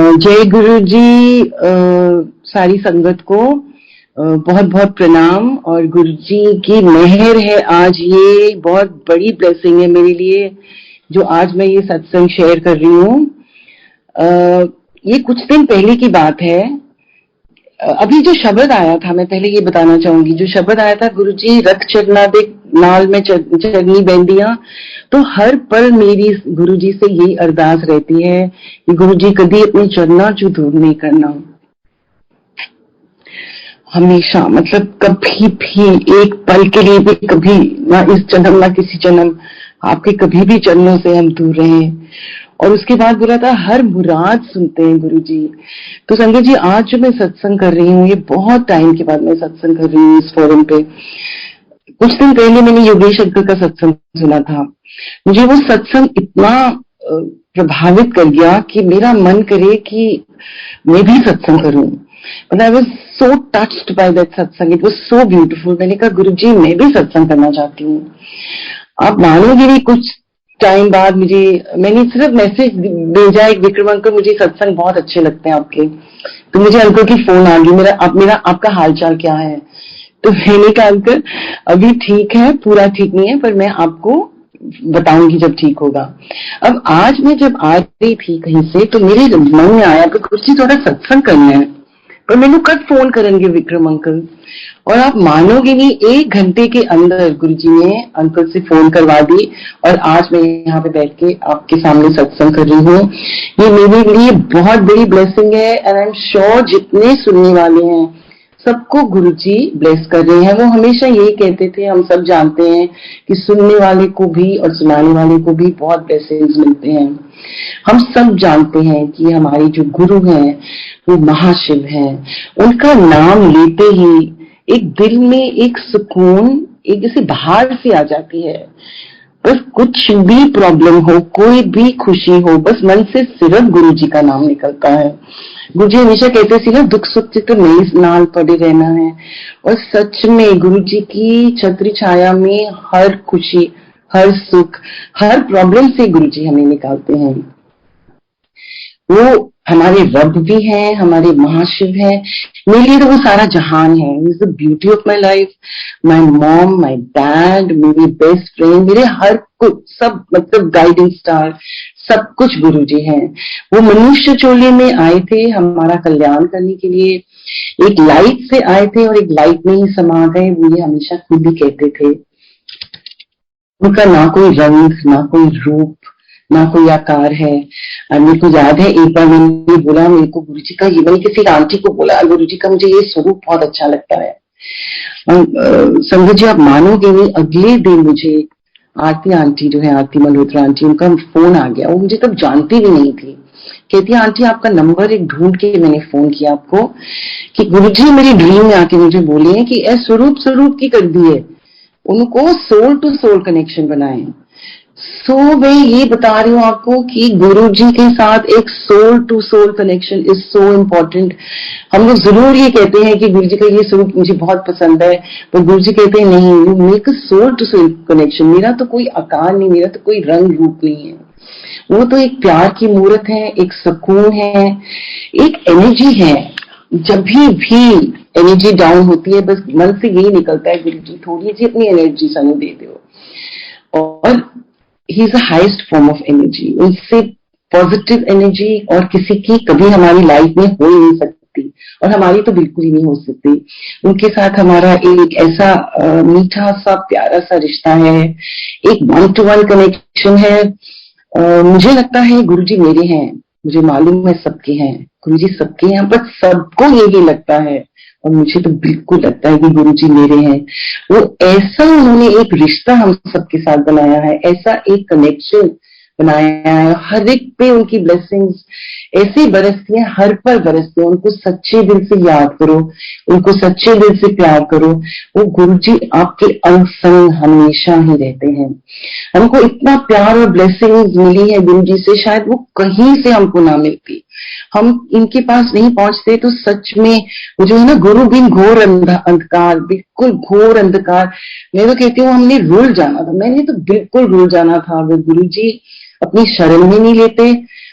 जय गुरु जी। सारी संगत को बहुत बहुत प्रणाम। और गुरु जी की मेहर है, आज ये बहुत बड़ी ब्लेसिंग है मेरे लिए जो आज मैं ये सत्संग शेयर कर रही हूँ। ये कुछ दिन पहले की बात है। अभी जो शब्द आया था, मैं पहले ये बताना चाहूंगी, जो शब्द आया था गुरु जी रथ चरना दे नाल में चरनी बहंदियां, तो हर पल मेरी गुरु जी से यही अरदास रहती है कि गुरु जी कभी अपने चरना चू दूर नहीं करना। हमेशा, मतलब कभी भी एक पल के लिए भी, कभी ना इस जन्म ना किसी जन्म, आपके कभी भी चरणों से हम दूर रहे। और उसके बाद बोला था हर मुराद सुनते हैं गुरु जी। तो संगत जी, आज जो मैं सत्संग कर रही हूँ, ये बहुत टाइम के बाद मैं सत्संग कर रही हूँ इस फोरम पे। कुछ दिन पहले मैंने योगेश अंकल का सत्संग सुना था। मुझे वो सत्संग इतना प्रभावित कर गया कि मेरा मन करे कि मैं भी सत्संग करूं। मतलब I was so touched by that सत्संग, इट वाज सो ब्यूटीफुल। मैंने कहा गुरु जी मैं भी सत्संग करना चाहती हूँ। आप मानोगे नहीं, कुछ टाइम बाद मैंने सिर्फ मैसेज भेजा एक, विक्रम अंकल मुझे सत्संग बहुत अच्छे लगते हैं आपके। तो मुझे अंकल की फोन आ गई, आपका हालचाल क्या है। तो मैंने कहा अंकल अभी ठीक है, पूरा ठीक नहीं है, पर मैं आपको बताऊंगी जब ठीक होगा। अब आज मैं जब आ रही थी कहीं से, तो मेरे मन में आया कि कुछ थोड़ा सत्संग करना है, पर मैंने कब फोन करेंगे विक्रम अंकल। और आप मानोगे नहीं, 1 घंटे के अंदर गुरुजी ने अंकल से फोन करवा दी और आज मैं यहाँ पे बैठ के आपके सामने सत्संग कर रही हूँ। ये मेरे लिए बहुत बड़ी ब्लेसिंग है एंड आई एम श्योर जितने सुनने वाले हैं सबको गुरुजी ब्लेस कर रहे हैं। वो हमेशा यही कहते थे, हम सब जानते हैं कि सुनने वाले को भी और सुनाने वाले को भी बहुत ब्लेसिंग्स मिलते हैं। हम सब जानते हैं कि हमारे जो गुरु हैं वो महाशिव हैं। उनका नाम लेते ही एक दिल में एक सुकून, एक जैसे बाहर से आ जाती है। बस कुछ भी प्रॉब्लम हो, कोई भी खुशी हो, बस मन से सिर्फ गुरु जी का नाम निकलता है। गुरु जी हमेशा कहते थे ना, दुख सुख तो नहीं नाल पड़े रहना है। और सच में गुरु जी की छत्र छाया में हर खुशी, हर सुख, हर प्रॉब्लम से गुरु जी हमें निकालते हैं। वो हमारे रब भी हैं, हमारे महाशिव हैं। मेरे लिए तो वो सारा जहान है। Is the beauty of my life, my mom, my dad, मेरे बेस्ट फ्रेंड, मेरे हर कुछ, सब मतलब गाइडिंग स्टार, सब कुछ गुरु जी हैं। वो मनुष्य चोले में आए थे हमारा कल्याण करने के लिए। एक लाइट से आए थे और एक लाइट में ही समा गए। वो ये हमेशा खुद ही कहते थे। उनका ना कोई रंग, ना कोई रूप, ना कोई आकार है। मेरे को याद है एक बार मैंने बोला, मेरे को गुरुजी का, ये मैंने किसी आंटी को बोला, गुरुजी का मुझे ये स्वरूप बहुत अच्छा लगता है। संगत जी आप मानोगे नहीं, अगले दिन मुझे आरती आंटी जो है, आरती मल्होत्रा आंटी, उनका फोन आ गया। वो मुझे तब जानती भी नहीं थी। कहती है आंटी आपका नंबर एक ढूंढ के मैंने फोन किया आपको कि गुरुजी मेरी ड्रीम में आके मुझे बोले हैं कि स्वरूप की कर दी है, उनको सोल टू सोल कनेक्शन बनाए। मैं ये बता रही हूँ आपको कि गुरुजी के साथ एक soul to soul connection is so important. हम लोग जरूर ये कहते हैं कि गुरुजी का ये स्वरूप मुझे बहुत पसंद है, पर गुरुजी कहते हैं नहीं, you make a soul to soul connection. मेरा तो कोई आकार नहीं, मेरा तो कोई रंग रूप नहीं है, वो तो एक प्यार की मूर्त है, एक सुकून है, एक एनर्जी है। जब भी एनर्जी डाउन होती है, बस मन से यही निकलता है गुरुजी थोड़ी सी अपनी एनर्जी सानू दे दो। और he is the highest form of energy. उनसे पॉजिटिव एनर्जी और किसी की कभी हमारी लाइफ में हो ही नहीं सकती, और हमारी तो बिल्कुल ही नहीं हो सकती। उनके साथ हमारा एक ऐसा मीठा सा प्यारा सा रिश्ता है, एक 1-to-1 कनेक्शन है। मुझे लगता है गुरुजी मेरे हैं, मुझे मालूम है सबके हैं, गुरुजी सबके हैं, बट सबको यही लगता है और मुझे तो बिल्कुल लगता है कि गुरुजी मेरे हैं। वो ऐसा उन्होंने एक रिश्ता हम सबके साथ बनाया है, ऐसा एक कनेक्शन बनाया है। हर एक पे उनकी ब्लेसिंग्स ऐसे बरसती हैं, हर पर बरसती हैं। उनको सच्चे दिल से याद करो, उनको सच्चे दिल से प्यार करो। वो गुरुजी आपके अंग संग हमेशा ही रहते हैं। हमको इतना प्यार और ब्लेसिंग्स मिली है गुरुजी से, शायद वो कहीं से हमको ना मिलती। हम इनके पास नहीं पहुंचते तो सच में वो जो है ना, गुरु बिन घोर अंधकार, बिल्कुल घोर अंधकार। मैं तो कहती हूँ हमने रुल जाना था, मैंने तो बिल्कुल रुल जाना था अगर गुरुजी अपनी शरण में नहीं लेते,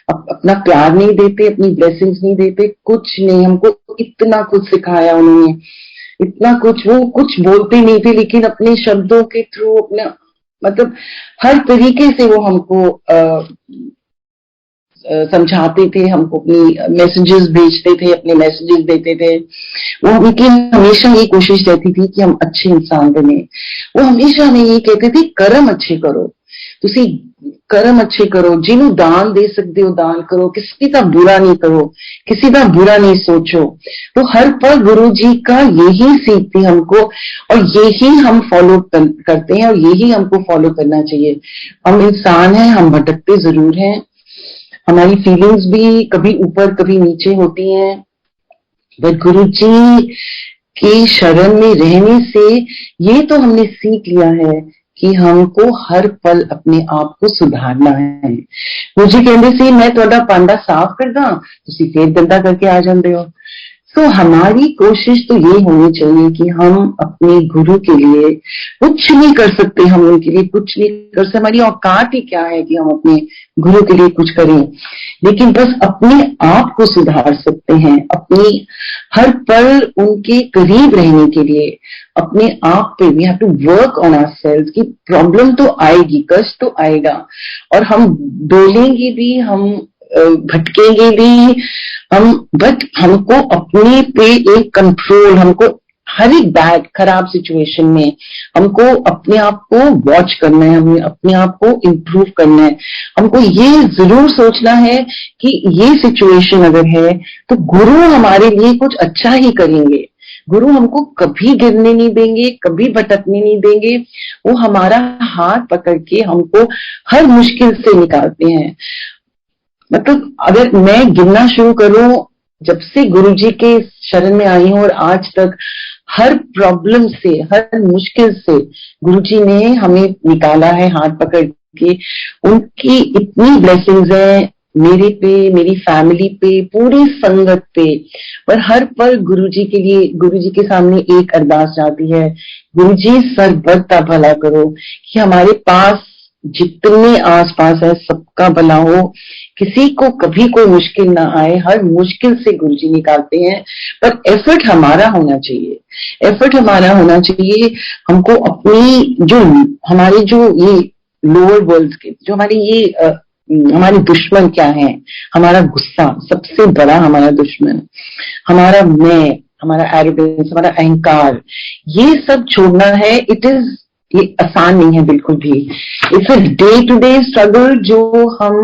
अपना प्यार नहीं देते, अपनी ब्लेसिंग्स नहीं देते, कुछ नहीं। हमको इतना कुछ सिखाया उन्होंने, इतना कुछ। वो कुछ बोलते नहीं थे लेकिन अपने शब्दों के थ्रू, अपना मतलब हर तरीके से वो हमको समझाते थे, हमको अपनी मैसेजेस भेजते थे, अपने मैसेजेस देते थे। वो उनकी हमेशा ये कोशिश रहती थी कि हम अच्छे इंसान बने। वो हमेशा हमें ये कहते थे कर्म अच्छे करो, तुसी कर्म अच्छे करो, जिन्हों दान दे सकते हो दान करो, किसी का बुरा नहीं करो, किसी का बुरा नहीं सोचो। तो हर पल गुरु जी का यही सीख थी हमको, और यही हम फॉलो करते हैं, और यही हमको फॉलो करना चाहिए। हम इंसान हैं, हम भटकते जरूर हैं, हमारी फीलिंग्स भी कभी ऊपर कभी नीचे होती हैं, बट गुरु जी की शरण में रहने से ये तो हमने सीख लिया है कि हमको हर पल अपने आप को सुधारना है। गुरु जी कहते सी मैं तुहाडा पांडा साफ करदा, तुसी फिर गंदा करके आ जाते हो। तो हमारी कोशिश तो ये होनी चाहिए कि हम अपने गुरु के लिए कुछ नहीं कर सकते, हम उनके लिए कुछ नहीं कर सकते, हमारी औकात ही क्या है कि हम अपने गुरु के लिए कुछ करें, लेकिन बस अपने आप को सुधार सकते हैं। अपनी हर पल उनके करीब रहने के लिए अपने आप पे we have to work on ourselves. की प्रॉब्लम तो आएगी, कष्ट तो आएगा, और हम डोलेंगे भी, हम भटकेंगे भी हम, बट हमको अपने पे एक कंट्रोल, हमको हर एक बैड खराब सिचुएशन में हमको अपने आप को वॉच करना है, हमें अपने आप को इम्प्रूव करना है। हमको ये जरूर सोचना है कि ये सिचुएशन अगर है तो गुरु हमारे लिए कुछ अच्छा ही करेंगे। गुरु हमको कभी गिरने नहीं देंगे, कभी भटकने नहीं देंगे। वो हमारा हाथ पकड़ के हमको हर मुश्किल से निकालते हैं। मतलब अगर मैं गिनना शुरू करूं, जब से गुरुजी के शरण में आई हूं और आज तक हर प्रॉब्लम से, हर मुश्किल से गुरुजी ने हमें निकाला है हाथ पकड़ के। उनकी इतनी ब्लेसिंग्स है मेरे पे, मेरी फैमिली पे, पूरी संगत पे। पर हर पल गुरुजी के लिए, गुरुजी के सामने एक अरदास जाती है, गुरुजी सर्वत का भला करो, कि हमारे पास जितने आसपास है सबका भला हो, किसी को कभी कोई मुश्किल ना आए। हर मुश्किल से गुरुजी निकालते हैं, पर एफर्ट हमारा होना चाहिए, एफर्ट हमारा होना चाहिए। हमको अपनी जो हमारे जो ये लोअर वर्ल्ड के जो हमारे ये हमारे दुश्मन क्या है, हमारा गुस्सा सबसे बड़ा हमारा दुश्मन, हमारा मैं, हमारा एरोगेंस, हमारा अहंकार, ये सब छोड़ना है। ये आसान नहीं है बिल्कुल भी। It's a day to day struggle जो हम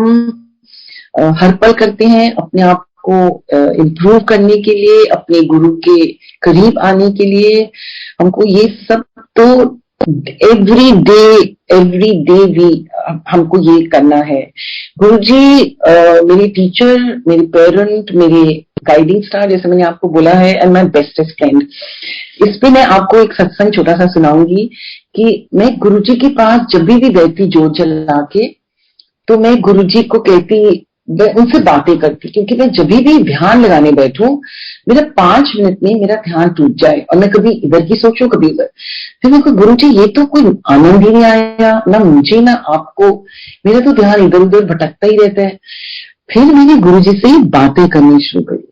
हर पल करते हैं अपने आप को इम्प्रूव करने के लिए, अपने गुरु के करीब आने के लिए। हमको ये सब तो एवरी डे भी हमको ये करना है। गुरुजी मेरे टीचर, मेरे पेरेंट, मेरे गाइडिंग स्टार, जैसे मैंने आपको बोला है, एंड माय बेस्टेस्ट फ्रेंड। इस पे मैं आपको एक सत्संग छोटा सा सुनाऊंगी कि मैं गुरुजी के पास जब भी बैठती जोत जला के, तो मैं गुरुजी को कहती, उनसे बातें करती, क्योंकि मैं जब भी ध्यान लगाने बैठूं मेरा 5 मिनट में मेरा ध्यान टूट जाए और मैं कभी इधर की सोचूं कभी उधर। फिर मैं कोई गुरुजी ये तो कोई आनंद ही नहीं आया, ना मुझे ना आपको, मेरा तो ध्यान इधर उधर भटकता ही रहता है। फिर मैंने गुरुजी से ही बातें करनी शुरू करी,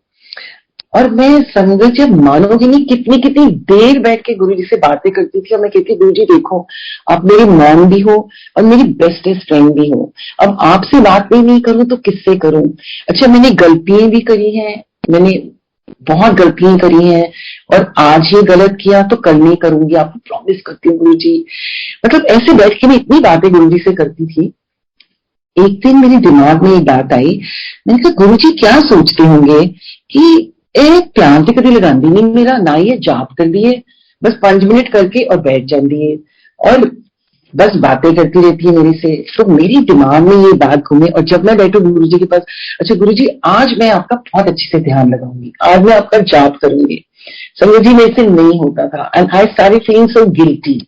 और मैं संगत जब मानोगे नहीं कितनी कितनी देर बैठ के गुरुजी से बातें करती थी। और मैं कहती गुरुजी देखो आप मेरी मॉम भी हो और मेरी बेस्टेस्ट फ्रेंड भी हो, अब आपसे बात भी नहीं करूं तो किससे करूं। अच्छा मैंने गलतियां भी करी हैं, मैंने बहुत गलतियां करी हैं, और आज ये गलत किया तो कल नहीं करूंगी, आपको प्रॉमिस करती हूँ गुरुजी। मतलब ऐसे बैठ के मैं इतनी बातें गुरुजी से करती थी। एक दिन मेरे दिमाग में एक बात आई, मैंने कहा गुरुजी क्या सोचते होंगे कि ध्यान तो कभी लगाती नहीं मेरा, ना ये जाप कर दिए बस 5 मिनट करके और बैठ जाती है और बस बातें करती रहती है मेरे से। तो मेरी दिमाग में ये बात घूमे, और जब मैं बैठू गुरुजी के पास, अच्छा गुरुजी आज मैं आपका बहुत अच्छे से ध्यान लगाऊंगी, आज मैं आपका जाप करूंगी। संगत जी मेरे से नहीं होता था, and I started feeling so guilty.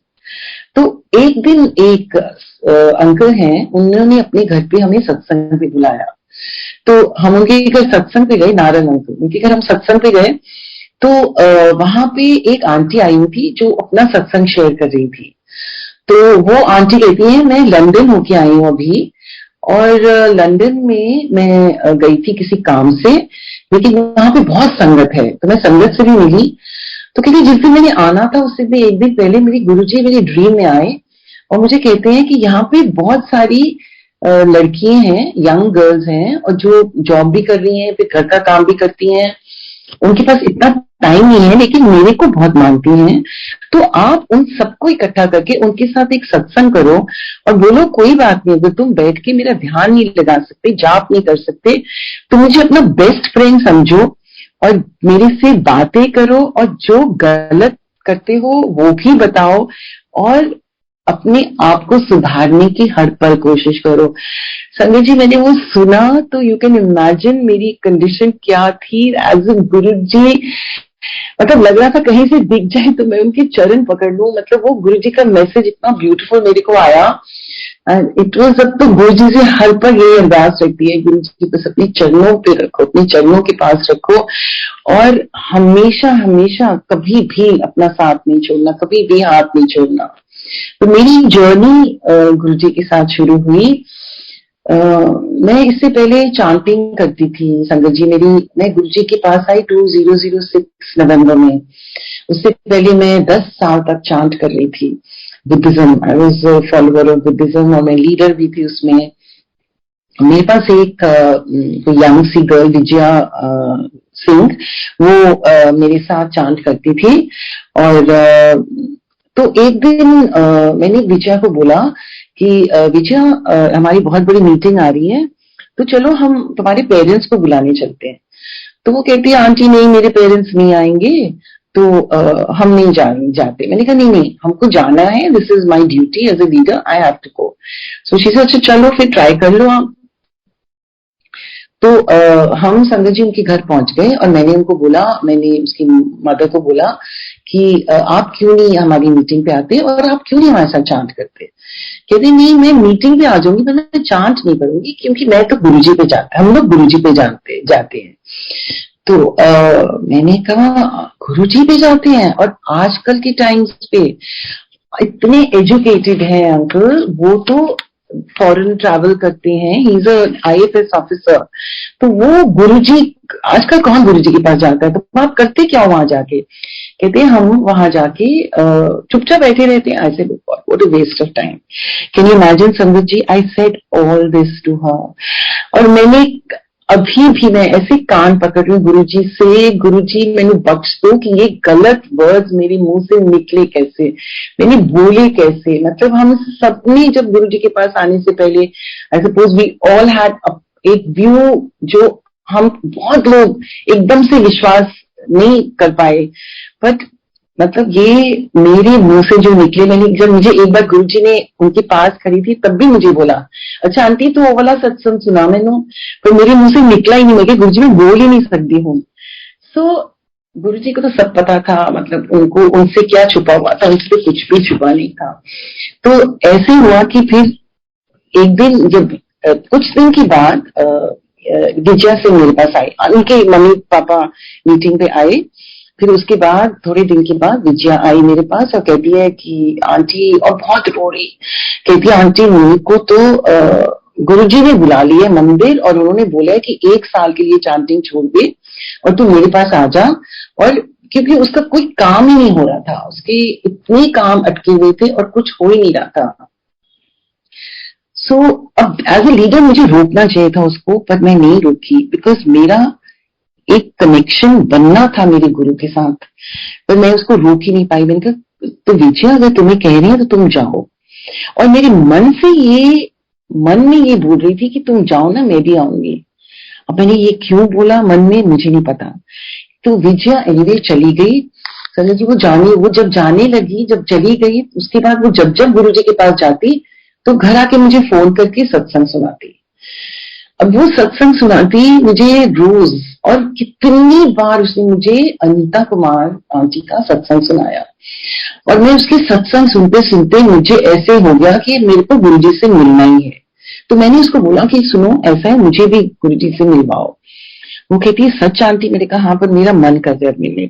तो एक दिन एक अंकल हैं, उन्होंने अपने घर पे हमें सत्संग पे बुलाया। तो हम उनके घर सत्संग पे गए, नारायण अंकल उनके घर हम सत्संग पे गए। तो वहां पे एक आंटी आई हुई थी जो अपना सत्संग शेयर कर रही थी। तो वो आंटी कहती है मैं लंदन होके आई हूँ अभी, और लंदन में मैं गई थी किसी काम से, लेकिन वहां पे बहुत संगत है तो मैं संगत से भी मिली। तो कहती जिस दिन मैंने आना था उससे भी एक दिन पहले मेरी गुरुजी मेरे ड्रीम में आए और मुझे कहते हैं कि यहाँ पे बहुत सारी लड़कियां हैं, यंग गर्ल्स हैं और जो जॉब भी कर रही हैं, फिर घर का काम भी करती हैं, उनके पास इतना टाइम नहीं है लेकिन मेरे को बहुत मानती हैं। तो आप उन सबको इकट्ठा करके उनके साथ एक सत्संग करो और बोलो कोई बात नहीं, अगर तुम बैठ के मेरा ध्यान नहीं लगा सकते, जाप नहीं कर सकते, तो मुझे अपना बेस्ट फ्रेंड समझो और मेरे से बातें करो और जो गलत करते हो वो भी बताओ और अपने आप को सुधारने की हर पल कोशिश करो। संजय जी मैंने वो सुना तो यू कैन इमेजिन मेरी कंडीशन क्या थी एज ए गुरु जी। मतलब लग रहा था कहीं से दिख जाए तो मैं उनके चरण पकड़ लूं। मतलब वो गुरु जी का मैसेज इतना ब्यूटीफुल मेरे को आया। इट वॉज अब तो गुरु जी से हर पल यही अरदास रखती है, गुरु जी बस अपने चरणों पे रखो, अपने चरणों के पास रखो और हमेशा हमेशा कभी भी अपना साथ नहीं छोड़ना, कभी भी हाथ नहीं छोड़ना। तो मेरी जर्नी गुरु जी के साथ शुरू हुई। मैं इससे पहले चांटिंग करती थी संगत जी। मैं गुरु जी के पास आई 2006 नवंबर में। उससे पहले मैं 10 साल तक चांट कर रही थी Buddhism. I was follower of Buddhism और मैं लीडर भी थी उसमें। मेरे पास एक यंग सी गर्ल विजया सिंह, वो मेरे साथ चांट करती थी। और तो एक दिन मैंने विजया को बोला कि विजया हमारी बहुत बड़ी मीटिंग आ रही है तो चलो हम तुम्हारे पेरेंट्स को बुलाने चलते हैं। तो वो कहती है आंटी नहीं मेरे पेरेंट्स नहीं आएंगे तो हम नहीं जाते। मैंने कहा नहीं हमको जाना है, this is my duty as a leader, I have to go. So she said अच्छा चलो फिर ट्राई कर लो आप। तो हम संगत जी उनके घर पहुंच गए और मैंने उनको बोला, मैंने उसकी मदर को बोला कि आप क्यों नहीं हमारी मीटिंग पे आते और आप क्यों नहीं हमारे साथ चांट करते। कहते नहीं मैं मीटिंग पे आ जाऊंगी पर मैं चांट नहीं करूंगी क्योंकि मैं तो गुरुजी पे जाता, हम लोग गुरुजी पे जाते हैं। तो मैंने कहा गुरुजी पे जाते हैं और आजकल के टाइम्स पे इतने एजुकेटेड हैं अंकल, वो तो फॉरेन ट्रैवल करते हैं, ही इज IAS ऑफिसर, तो वो गुरुजी आजकल कौन गुरुजी के पास जाता है, तो आप करते क्या वहां जाके। कहते हैं हम वहां जाके चुपचाप बैठे रहते हैं। ऐसे what a waste of time. Can you imagine Sangat ji, I said all this to her और मैंने अभी भी मैं ऐसे कान पकड़ रही हूँ गुरुजी से, गुरुजी मैंने बख्श दो कि ये गलत वर्ड्स मेरे मुंह से निकले कैसे, मैंने बोले कैसे। मतलब हम सबने जब गुरुजी के पास आने से पहले I suppose we all had एक व्यू जो हम बहुत लोग एकदम से विश्वास नहीं कर पाए, बट मतलब ये मेरे मुंह से जो निकले, मैंने जब मुझे एक बार गुरुजी ने उनके पास खड़ी थी तब भी मुझे बोला अच्छा आंटी तो वो वाला सत्संग सुना मैंने, तो मेरे मुंह से निकला ही नहीं, मैं गुरुजी में बोल ही नहीं सकती हूँ। सो गुरुजी को तो सब पता था, मतलब उनको उनसे क्या छुपा हुआ था, उनसे कुछ भी छुपा नहीं था। तो ऐसे हुआ कि फिर एक दिन जब कुछ दिन के बाद विजया से मेरे पास आई, उनके मम्मी पापा मीटिंग पे आए। फिर उसके बाद थोड़े दिन के बाद विजया आई मेरे पास और कहती है कि आंटी, और बहुत रो रही, कहती है आंटी मेरे को तो गुरुजी ने बुला लिया मंदिर और उन्होंने बोला है कि 1 साल के लिए चांटिंग छोड़ दे और तू मेरे पास आ जा। और क्योंकि उसका कोई काम ही नहीं हो रहा था, उसके इतने काम अटके हुए थे और कुछ हो ही नहीं रहा था। सो अब एज ए लीडर मुझे रोकना चाहिए था उसको, पर मैं नहीं रोकी बिकॉज मेरा एक कनेक्शन बनना था मेरे गुरु के साथ, पर मैं उसको रोक ही नहीं पाई। मैंने कहा तो विजया अगर तुम्हें कह रही है तो तुम जाओ, और मेरे मन में ये बोल रही थी कि तुम जाओ ना मैं भी आऊंगी। अब मैंने ये क्यों बोला मन में मुझे नहीं पता। तो विजया एनीवे चली गई। चलो जी वो जब जाने लगी, जब चली गई, उसके बाद वो जब गुरुजी के पास जाती तो घर आके मुझे फोन करके सत्संग सुनाती। अब वो सत्संग सुनाती मुझे रोज, और कितनी बार उसने मुझे अनीता कुमार आंटी का सत्संग सुनाया, और मैं उसके सत्संग सुनते सुनते मुझे ऐसे हो गया कि मेरे को गुरुजी से मिलना ही है। तो मैंने उसको बोला कि सुनो ऐसा है मुझे भी गुरुजी से मिलवाओ। वो कहती है सच आंटी? मैंने कहा हाँ, पर मेरा मन कर रहा है मिलने।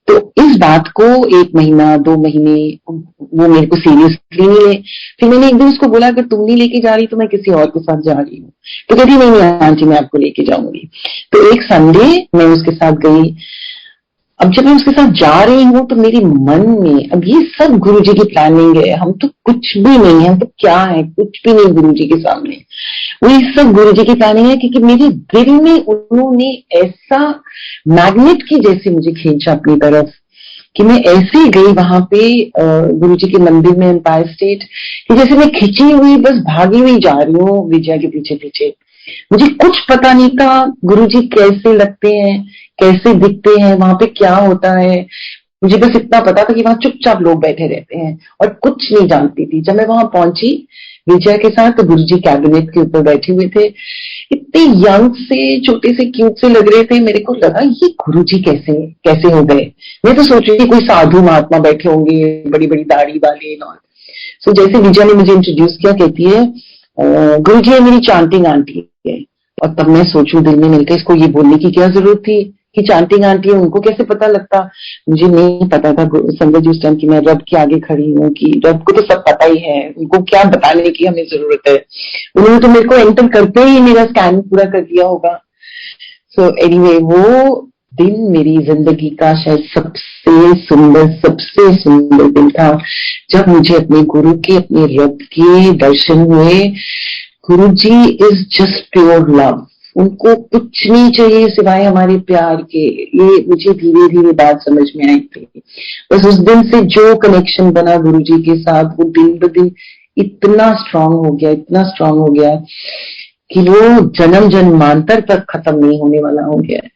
तो इस बात को 1 महीना 2 महीने वो मेरे को सीरियसली नहीं ले। फिर मैंने एक दिन उसको बोला अगर तुम नहीं लेके जा रही तो मैं किसी और के साथ जा रही हूँ। तो कहती नहीं आंटी मैं आपको लेके जाऊंगी। तो एक संडे मैं उसके साथ गई। अब जब मैं उसके साथ जा रही हूँ तो मेरे मन में अब ये सब गुरुजी की प्लानिंग है, हम तो कुछ भी नहीं है, हम तो क्या है, कुछ भी नहीं गुरुजी के सामने। वो ये सब गुरुजी की प्लानिंग है क्योंकि मेरे दिल में उन्होंने ऐसा मैग्नेट की जैसे मुझे खींचा अपनी तरफ कि मैं ऐसे ही गई वहां पे गुरुजी के मंदिर में एम्पायर स्टेट कि जैसे मैं खिंची हुई बस भागी हुई जा रही हूँ विजया के पीछे पीछे। मुझे कुछ पता नहीं था गुरुजी कैसे लगते हैं, कैसे दिखते हैं, वहां पे क्या होता है। मुझे बस इतना पता था कि वहां चुपचाप लोग बैठे रहते हैं और कुछ नहीं जानती थी। जब मैं वहां पहुंची विजया के साथ तो गुरुजी कैबिनेट के ऊपर बैठे हुए थे। इतने यंग से छोटे से क्यूट से लग रहे थे। मेरे को लगा ये गुरुजी कैसे कैसे हो गए। मैं तो सोच रही थी कोई साधु महात्मा बैठे होंगे बड़ी बड़ी दाढ़ी वाले। सो जैसे विजया ने मुझे इंट्रोड्यूस किया कहती है गुरुजी है मेरी चांटिंग आंटी है। और तब मैं सोचूं दिल में मिलकर इसको ये बोलने की क्या जरूरत थी कि चांटिंग आंटी है, उनको कैसे पता लगता। मुझे नहीं पता था संगत जी उस टाइम की मैं रब के आगे खड़ी हूँ कि रब को तो सब पता ही है, उनको क्या बताने की हमें जरूरत है। उन्होंने तो मेरे को एंटर करते ही मेरा स्कैन पूरा कर दिया होगा। सो एनीवे वो दिन मेरी जिंदगी का शायद सबसे सुंदर दिन था जब मुझे अपने गुरु के अपने रब के दर्शन हुए। गुरु जी इज जस्ट प्योर लव। उनको कुछ नहीं चाहिए सिवाय हमारे प्यार के। ये मुझे धीरे धीरे बात समझ में आई थी। बस उस दिन से जो कनेक्शन बना गुरु जी के साथ वो दिन ब दिन इतना स्ट्रांग हो गया कि वो जन्म जन्मांतर तक खत्म नहीं होने वाला हो गया है।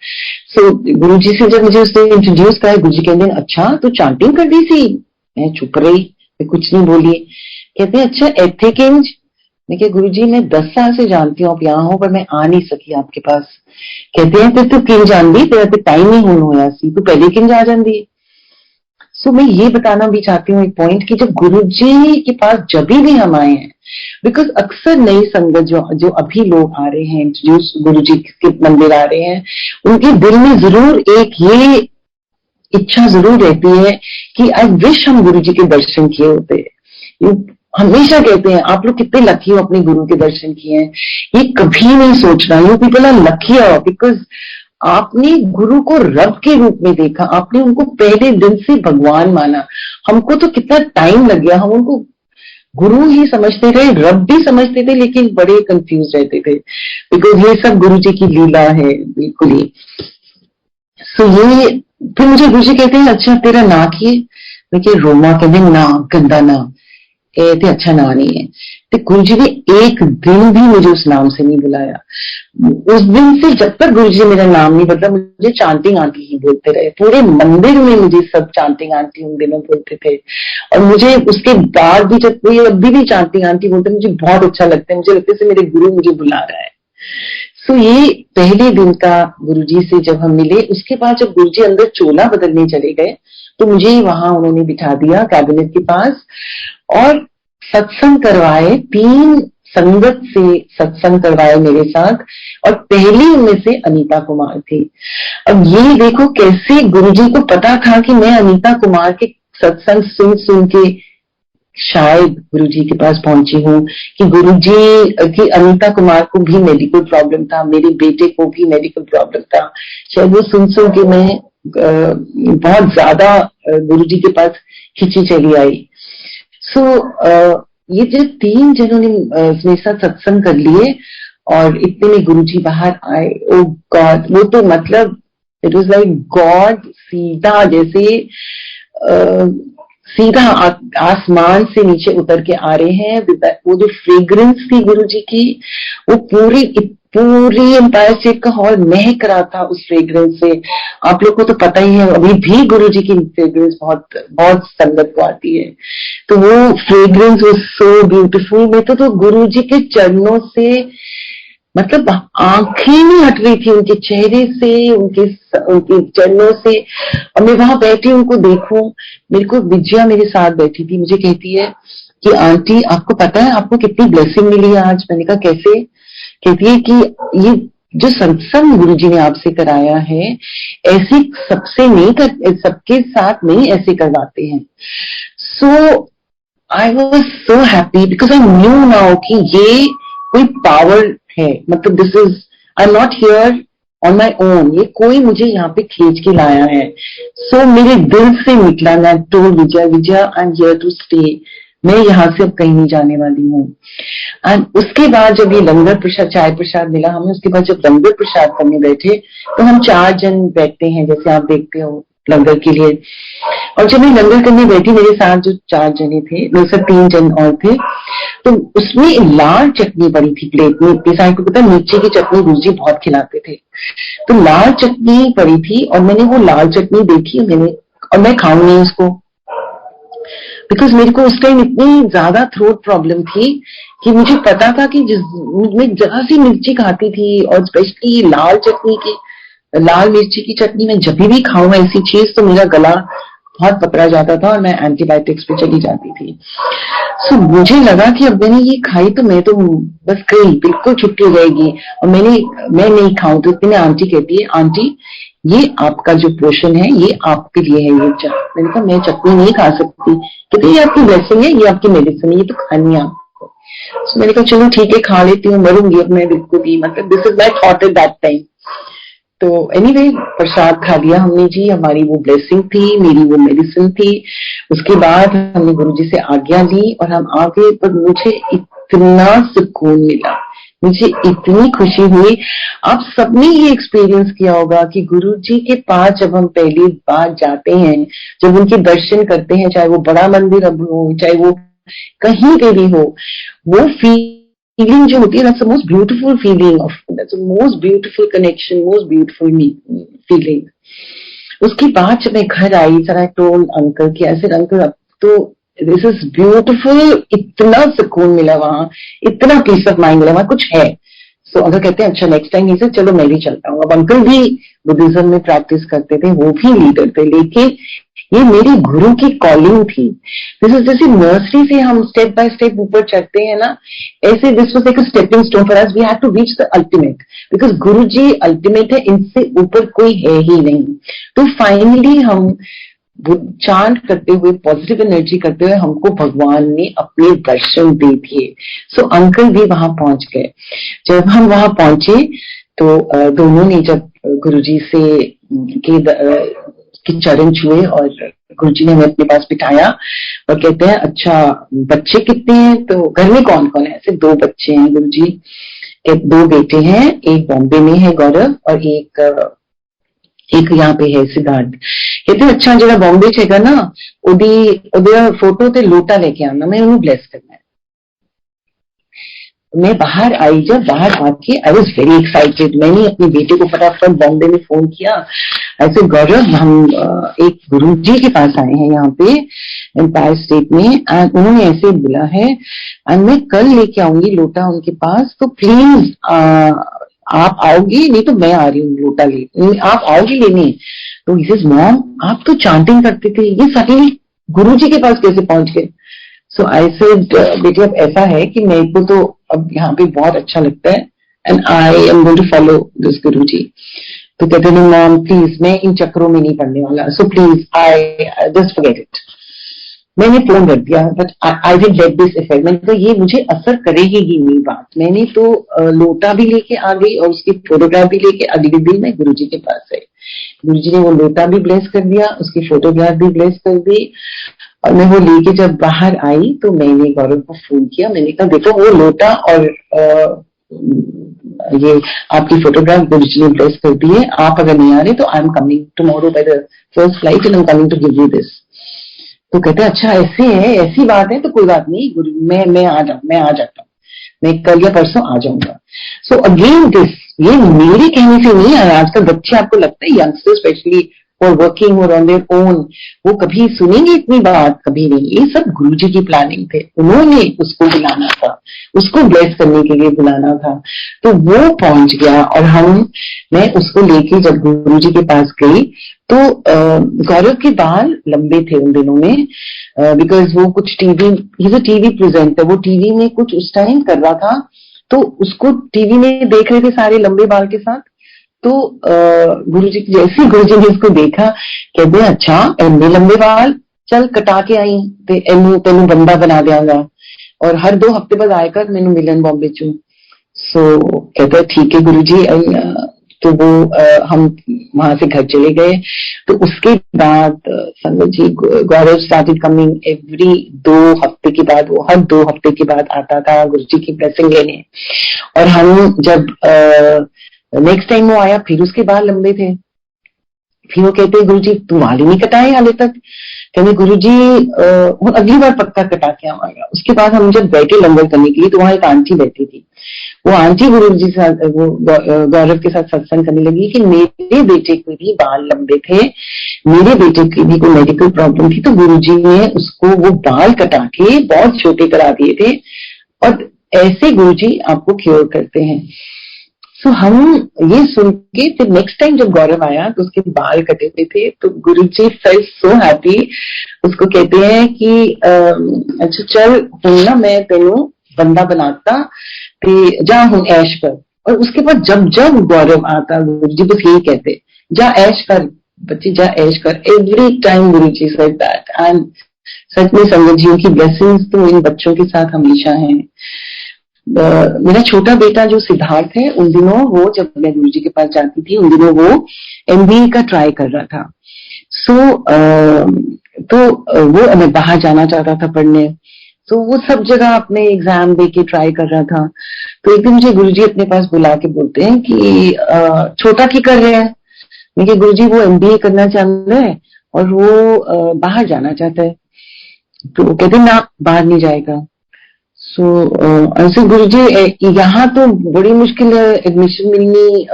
सो गुरु जी से जब मुझे उसने इंट्रोड्यूस करा गुरु जी कहते हैं अच्छा तो चांटिंग कर दी थी। मैं चुप रही, मैं कुछ नहीं बोली। कहते हैं अच्छा एथे किंज। मैं क्या गुरु जी मैं 10 साल से जानती हूँ आप यहाँ हो पर मैं आ नहीं सकी आपके पास। कहते हैं फिर तू किंज आंदी तेरा तो टाइम ही हुन होया सी, तू पहले किंज आ जाती। सो मैं ये बताना भी चाहती हूँ एक पॉइंट कि जब गुरु जी के पास जब भी हम आए हैं, बिकॉज अक्सर नई संगत जो अभी लोग आ रहे हैं जो गुरु जी के मंदिर आ रहे हैं, उनके दिल में जरूर एक ये इच्छा जरूर रहती है कि आई विश हम गुरु जी के दर्शन किए होते। हमेशा कहते हैं आप लोग कितने लकी हो अपने गुरु के दर्शन किए हैं। ये कभी नहीं सोचना you people are lucky because आपने गुरु को रब के रूप में देखा, आपने उनको पहले दिन से भगवान माना। हमको तो कितना टाइम लग गया, हम उनको गुरु ही समझते थे, रब भी समझते थे, लेकिन बड़े कंफ्यूज रहते थे बिकॉज ये सब गुरु जी की लीला है बिल्कुल ही। सो ये फिर मुझे गुरु जी कहते हैं अच्छा तेरा ना किए, मैं रोमा कहते ना गंदा ना कहते अच्छा ना नहीं है। तो गुरु जी ने एक दिन भी मुझे उस नाम से नहीं बुलाया। उस दिन से जब तक गुरु जी मेरा नाम नहीं बदला मुझे चांटिंग आंटी ही बोलते रहे। पूरे मंदिर में मुझे सब चांटिंग आंटी उन दिनों बोलते थे। और मुझे उसके बाद भी जब कोई अभी भी चांटिंग आंटी बोलते मुझे बहुत अच्छा लगता है। मुझे लगता है मेरे गुरु मुझे बुला रहा है। सो ये पहले दिन का गुरुजी से जब हम मिले, उसके बाद जब गुरुजी अंदर चोला बदलने चले गए तो मुझे वहां उन्होंने बिठा दिया कैबिनेट के पास और सत्संग करवाए। 3 संगत से सत्संग करवाए मेरे साथ और पहली उनमें से अनीता कुमार थी। अब ये देखो कैसे गुरुजी को पता था कि मैं अनीता कुमार के सत्संग सुन के शायद गुरुजी के पास पहुंची हूँ कि गुरुजी की अनीता कुमार को भी मेडिकल प्रॉब्लम था, मेरे बेटे को भी मेडिकल प्रॉब्लम था। शायद वो सुन के मैं बहुत ज्यादा गुरुजी के पास खिंची चली आई। सो ये जो 3 जनों ने मेरे साथ सत्संग कर लिए और इतने में गुरुजी बाहर आए। ओ गॉड, वो तो मतलब इट वाज लाइक गॉड सीधा जैसे सीधा आसमान से नीचे उतर के आ रहे हैं। वो जो फ्रेग्रेंस थी गुरुजी की, वो पूरी एम्पायर स्टेट का हॉल महक रहा था उस फ्रेग्रेंस से। आप लोग को तो पता ही है अभी भी गुरुजी की फ्रेग्रेंस बहुत संगत को आती है। तो वो फ्रेग्रेंस वाज सो ब्यूटीफुल। मैं तो गुरुजी के चरणों से मतलब आंखें नहीं हट रही थी उनके चेहरे से, उनके चरणों से। और मैं वहां बैठी उनको देखूं, मेरे को विजया मेरे साथ बैठी थी, मुझे कहती है कि आंटी आपको पता है आपको कितनी ब्लेसिंग मिली है आज। मैंने कहा कैसे? कहती है कि ये जो सत्संग गुरुजी ने आपसे कराया है ऐसे सबसे नहीं कर, सबके साथ नहीं ऐसे करवाते हैं. So I was so happy because I knew now कि ये कोई पावर है. मतलब this is, I am not here on my own, ये कोई मुझे यहाँ पे खींच के लाया है. सो मेरे दिल से निकला. मैं told Vijaya, Vijaya I am here to stay, मैं यहाँ से अब कहीं नहीं जाने वाली हूँ. एंड उसके बाद जब ये लंगर प्रसाद, चाय प्रसाद मिला हमें, उसके बाद जब लंगर प्रसाद करने बैठे तो हम 4 जन बैठते हैं जैसे आप देखते हो लंगर के लिए. और जब मैं लंगर करने बैठी, मेरे साथ जो 4 जने थे, मेरे साथ 3 जन और थे, तो उसमें लाल चटनी पड़ी थी प्लेट में. इतनी सारी, को पता मिर्ची की चटनी गुरुजी बहुत खिलाते थे, तो लाल चटनी पड़ी थी. और मैंने वो लाल चटनी देखी, और मैं खाऊंगी उसको, बिकॉज मेरे को उस टाइम इतनी ज्यादा थ्रोट प्रॉब्लम थी कि मुझे पता था कि मैं जरा सी मिर्ची खाती थी, और स्पेशली लाल मिर्ची की चटनी में जब भी खाऊं ऐसी चीज तो मेरा गला बहुत पकड़ा जाता था और मैं एंटीबायोटिक्स पे चली जाती थी. सो मुझे लगा कि अब मैंने ये खाई तो मैं तो बस गई, बिल्कुल छुट्टी हो जाएगी. और मैं नहीं खाऊं तो इतनी आंटी कहती है, आंटी ये आपका जो पोर्शन है ये आपके लिए है. ये मैंने कहा मैं चटनी नहीं खा सकती. कहते ये आपकी ब्लेसिंग है, ये आपकी मेडिसिन है, ये तो खानी है आपको. सो मैंने कहा चलो ठीक है, खा लेती हूँ, मरूंगी अब मैं बिल्कुल ही. मतलब this is my thought at that time. तो एनीवे प्रसाद खा लिया हमने जी, हमारी वो ब्लेसिंग थी, मेरी वो मेडिसिन थी. उसके बाद हमने गुरुजी से आज्ञा ली और हम आ गए. पर मुझे इतना सुकून मिला, मुझे इतनी खुशी हुई. आप सबने ये एक्सपीरियंस किया होगा कि गुरुजी के पास जब हम पहली बार जाते हैं, जब उनके दर्शन करते हैं, चाहे वो बड़ा मंदिर अब हो, चाहे वो कहीं पे भी हो, वो फीलिंग जो होती है, that's the most beautiful feeling of, that's the most beautiful connection, most beautiful feeling. उसके बाद जब मैं घर आई, सर आई टोल्ड अंकल कि ऐसे अंकल अब तो दिस इज ब्यूटिफुल, इतना सुकून मिला वहां, इतना पीस ऑफ माइंड मिला, वहां कुछ है. सो अंकल कहते हैं अच्छा नेक्स्ट टाइम से चलो मैं भी चलता हूँ. अब अंकल भी बुद्धिज्म में प्रैक्टिस करते थे, वो भी लीडर थे, लेकिन ये मेरी गुरु की कॉलिंग थी. दिस इज जैसे नर्सरी से हम स्टेप बाय स्टेप ऊपर चढ़ते हैं ना, ऐसे this was like a stepping stone for us. We had to reach the ultimate, because Guru ji ultimate है, इनसे ऊपर कोई है ही नहीं. तो फाइनली हम चांट करते हुए, पॉजिटिव एनर्जी करते हुए, हमको भगवान ने अपने दर्शन दे दिए. सो अंकल भी वहां पहुंच गए. जब हम वहां पहुंचे तो दोनों ने जब गुरुजी से के चरण छुए और गुरुजी ने हमें अपने पास बिठाया और कहते हैं अच्छा बच्चे कितने हैं, तो घर में कौन कौन है. ऐसे 2 बच्चे हैं गुरुजी के, 2 बेटे हैं, एक बॉम्बे में है गौरव और एक यहाँ पे है सिद्धार्थ. कहते हैं अच्छा जरा बॉम्बे छेगा ना ओदी फोटो ते लोटा लेके आना, मैं उन्हें ब्लेस करना है. मैं बाहर आई, जब बाहर आके आई वॉज वेरी एक्साइटेड. मैंने अपने बेटे को फटाफट बॉम्बे में फोन किया, ऐसे गौरव हम एक गुरुजी के पास आए हैं यहाँ पे एम्पायर स्टेट में, एंड उन्होंने ऐसे बोला है एंड मैं कल लेके आऊंगी लोटा उनके पास, तो प्लीज आप आओगी, नहीं तो मैं आ रही हूँ लोटा ले, आप आओगी लेने. तो ही सेज मॉम आप तो चांटिंग करते थे, ये सही गुरुजी के पास कैसे पहुंच गए. सो आई सेड बेटी अब ऐसा है कि मेरे को तो अब यहाँ पे बहुत अच्छा लगता है and I am going to follow this Guruji. तो कहते नहीं मॉम प्लीज, मैं इन चक्रों में नहीं पड़ने वाला, so please I just forget it. मैंने फोन कर दिया, but I will get this effect. मैंने कहा ये मुझे असर करेगी ही नहीं बात. मैंने तो लोटा भी लेके आ गई और उसकी फोटोग्राफ भी लेके अगले दिन मैं गुरुजी के पास आई. गुरुजी ने वो लोटा भी ब्लेस कर दिया, उसकी फोटोग्राफ भी ब्लेस कर दी, और मैं वो लेके जब बाहर आई तो मैंने गौरव को फोन किया. मैंने कहा देखो वो लोटा और ये आपकी फोटोग्राफ गुरुजी ने ब्लेस कर दी है, आप अगर नहीं आ रहे तो I am coming tomorrow by the first flight and I am coming to give you this. तो कहते अच्छा ऐसे है, ऐसी बात है तो कोई बात नहीं गुरु, मैं आ जाता हूँ, मैं कल या परसों आ जाऊंगा. सो अगेन दिस, ये मेरे कहने से नहीं आया. आजकल बच्चे आपको लगता है यंगस्टर्स स्पेशली और वर्किंग और ऑन देयर ओन, वो कभी सुनेंगे इतनी बात, कभी नहीं. ये सब गुरुजी की प्लानिंग थे, उन्होंने उसको बुलाना था, उसको ब्लेस करने के लिए बुलाना था. तो वो पहुंच गया और मैं उसको लेके जब गुरुजी के पास गई तो गौरव के बाल लंबे थे उन दिनों में, बिकॉज वो कुछ टीवी प्रेजेंटर, वो टीवी में कुछ उस टाइम कर रहा था, तो उसको टीवी में देख रहे थे सारे लंबे बाल के साथ. तो गुरुजी जैसे गुरुजी ने इसको देखा, कहते हैं अच्छा इन्ने लंबे बाल, चल कटा के आई ते इनू तेनू बंदा बना देंगा और हर 2 हफ्ते बाद आएगा मैनू मिलन बॉम्बे चू। सो कहता है ठीक है गुरुजी। तो वो हम वहां से घर चले गए। तो उसके बाद संगत जी गौरव स्टार्टेड कमिंग एवरी 2 हफ्ते के बाद, वो हर 2 हफ्ते के बाद आता था गुरुजी की ब्लेसिंग लेने। और हम जब नेक्स्ट टाइम वो आया फिर उसके बाल लंबे थे। फिर वो कहते हैं गुरुजी तुम बाल ही नहीं कटाए हाले तक। कहते गुरुजी वो अगली बार पक्का कटा के आवागा। उसके बाद हम जब बैठे लंगर करने के लिए तो वहां एक आंटी बैठी थी। वो आंटी गुरुजी के साथ, वो गौरव के साथ सत्संग करने लगी कि मेरे बेटे के भी बाल लंबे थे, मेरे बेटे की भी कोई मेडिकल प्रॉब्लम थी, तो गुरुजी ने उसको वो बाल कटा के बहुत छोटे करा दिए थे और ऐसे गुरुजी आपको क्योर करते हैं। तो हम ये सुन के फिर नेक्स्ट टाइम जब गौरव आया तो उसके बाल कटे हुए थे। तो गुरुजी फेल्ट सो हैप्पी। उसको कहते हैं कि अच्छा चल हूं ना मैं तेनू बंदा बनाता ते जा हूं ऐश कर। और उसके बाद जब जब गौरव आता गुरुजी बस यही कहते जा ऐश कर बच्चे, जा ऐश कर। Every time Guruji said that. And such में संगत जी की ब्लेसिंग्स तो इन बच्चों के साथ हमेशा है। मेरा छोटा बेटा जो सिद्धार्थ है, उन दिनों वो जब मैं गुरुजी के पास जाती थी उन दिनों वो MBA का ट्राई कर रहा था। तो वो मैं बाहर जाना चाहता था पढ़ने। तो वो सब जगह अपने एग्जाम दे के ट्राई कर रहा था। तो एक दिन मुझे गुरुजी अपने पास बुला के बोलते हैं कि छोटा क्या कर रहे हैं। मैं कि गुरुजी वो MBA करना चाहता है और वो बाहर जाना चाहता है। तो कहते ना बाहर नहीं जाएगा। ऐसे गुरुजी यहाँ तो बड़ी मुश्किल है एडमिशन मिलनी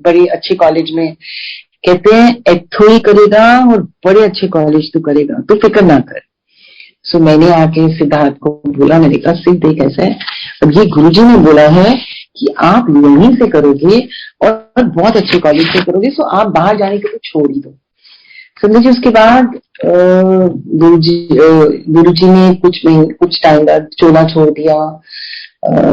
बड़े अच्छे कॉलेज में। कहते हैं एथो ही करेगा और बड़े अच्छे कॉलेज तो करेगा, तो फिक्र ना कर। सो मैंने आके सिद्धार्थ को बोला, मैंने कहा सिद्ध देख ऐसा है, अब ये गुरुजी ने बोला है कि आप यहीं से करोगे और बहुत अच्छे कॉलेज से करोगे, सो आप बाहर जाने के तो छोड़ ही दो। समझिए उसके बाद गुरुजी ने कुछ टाइम बाद चोला छोड़ दिया।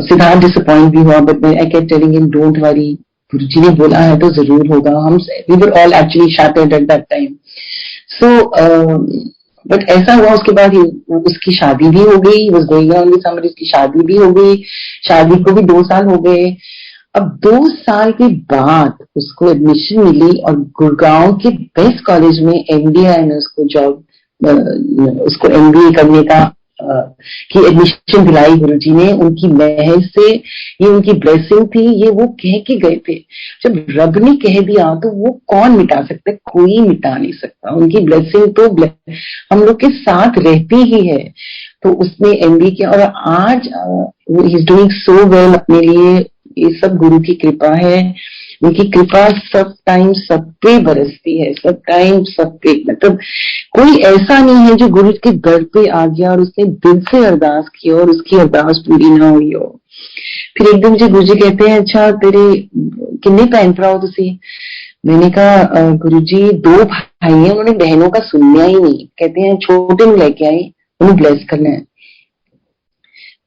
सिद्धार्थ डिसअपॉइंट भी हुआ, but I kept telling him don't worry, Guruji ने बोला है तो जरूर होगा। हम we were all actually shattered at that time. So but ऐसा हुआ उसके बाद उसकी शादी भी हो गई। Was going on with somebody, उसकी शादी भी हो गई। शादी को भी 2 साल हो गए। अब 2 साल के बाद उसको एडमिशन मिली और गुड़गांव के बेस्ट कॉलेज में MBA में उसको जॉब, उसको MBA करने का की एडमिशन दिलाई गुरुजी ने। उनकी महर से, ये उनकी ब्लेसिंग थी, ये वो कह के गए थे। जब रब ने कह दिया तो वो कौन मिटा सकता है, कोई मिटा नहीं सकता। उनकी ब्लेसिंग तो हम लोग के साथ रहती ही है। तो उसने MBA किया और आज he is doing so well अपने लिए। ये सब गुरु की कृपा है। उनकी कृपा सब टाइम सब पे बरसती है, सब टाइम सब पे। मतलब कोई ऐसा नहीं है जो गुरु के दर पे आ गया और उसने दिल से अरदास की और उसकी अरदास पूरी ना हुई हो। फिर एक दिन मुझे गुरुजी कहते हैं अच्छा तेरे किन्ने भैन भरा हो तुसी। मैंने कहा गुरुजी 2 भाई हैं, उन्होंने बहनों का सुनना ही नहीं। कहते हैं छोटे में लेके आए, उन्हें ब्लेस करना है।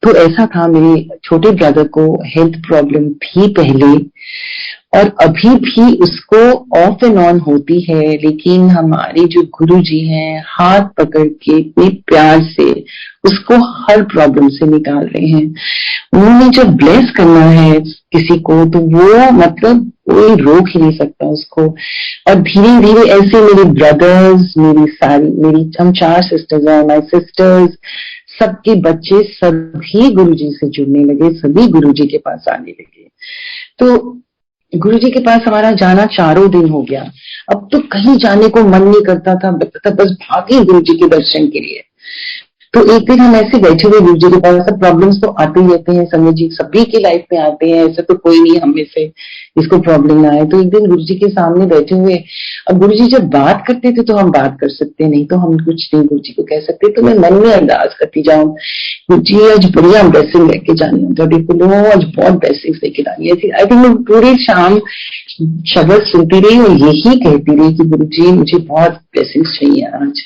तो ऐसा था, मेरे छोटे ब्रदर को हेल्थ प्रॉब्लम थी पहले और अभी भी उसको ऑफ एंड ऑन होती है, लेकिन हमारे जो गुरुजी हैं हाथ पकड़ के इतने प्यार से उसको हर प्रॉब्लम से निकाल रहे हैं। उन्होंने जब ब्लेस करना है किसी को तो वो मतलब कोई रोक ही नहीं सकता उसको। और धीरे धीरे ऐसे मेरे ब्रदर्स, मेरी हम 4 सिस्टर्स हैं, माय सिस्टर्स, सबके बच्चे सभी गुरुजी से जुड़ने लगे, सभी गुरुजी के पास आने लगे। तो गुरुजी के पास हमारा जाना 4 दिन हो गया। अब तो कहीं जाने को मन नहीं करता था, बस भागे गुरुजी के दर्शन के लिए। तो एक दिन हम ऐसे बैठे हुए गुरुजी के पास, सब प्रॉब्लम्स तो आते ही रहते हैं संजय जी, सभी की लाइफ में आते हैं, ऐसा तो कोई नहीं हम में से इसको प्रॉब्लम ना आए। तो एक दिन गुरुजी के सामने बैठे हुए, अब गुरुजी जब बात करते थे तो हम बात कर सकते, नहीं तो हम कुछ नहीं गुरुजी को कह सकते। तो मैं मन में अरदास करती जाऊं, गुरुजी आज बढ़िया ब्लेसिंग लेके जानी है, तो देखो लो आज बहुत ब्लेसिंग्स लेके जानी है। आई थिंक मैं पूरी शाम शब्द सुनती रही और यही कहती रही कि गुरुजी मुझे बहुत ब्लेसिंग्स चाहिए आज।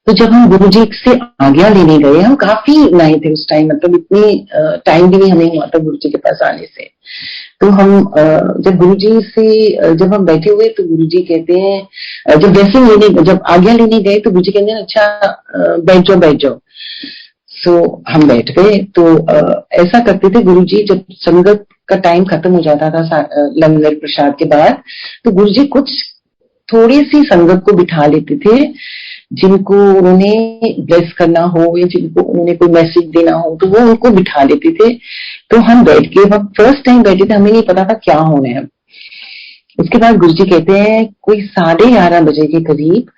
तो जब हम गुरुजी से आज्ञा लेने गए, हम काफी नए थे उस टाइम, मतलब इतनी टाइम भी नहीं हमें हुआ था गुरुजी के पास आने से। तो हम जब गुरुजी से जब हम बैठे हुए तो गुरुजी कहते हैं, जब ब्लेसिंग लेने, जब आज्ञा लेने गए तो गुरुजी कहते हैं अच्छा बैठ जाओ बैठ जाओ। सो हम बैठ गए। तो ऐसा करते थे गुरुजी, जब संगत का टाइम खत्म हो जाता था लंगर प्रसाद के बाद, तो गुरुजी कुछ थोड़ी सी संगत को बिठा लेते थे जिनको उन्होंने ब्लेस करना हो या जिनको उन्होंने कोई मैसेज देना हो, तो वो उनको बिठा लेते थे। तो हम बैठ के, हम फर्स्ट टाइम बैठे थे, हमें नहीं पता था क्या होना है। उसके बाद गुरुजी कहते हैं कोई 11:30 बजे के करीब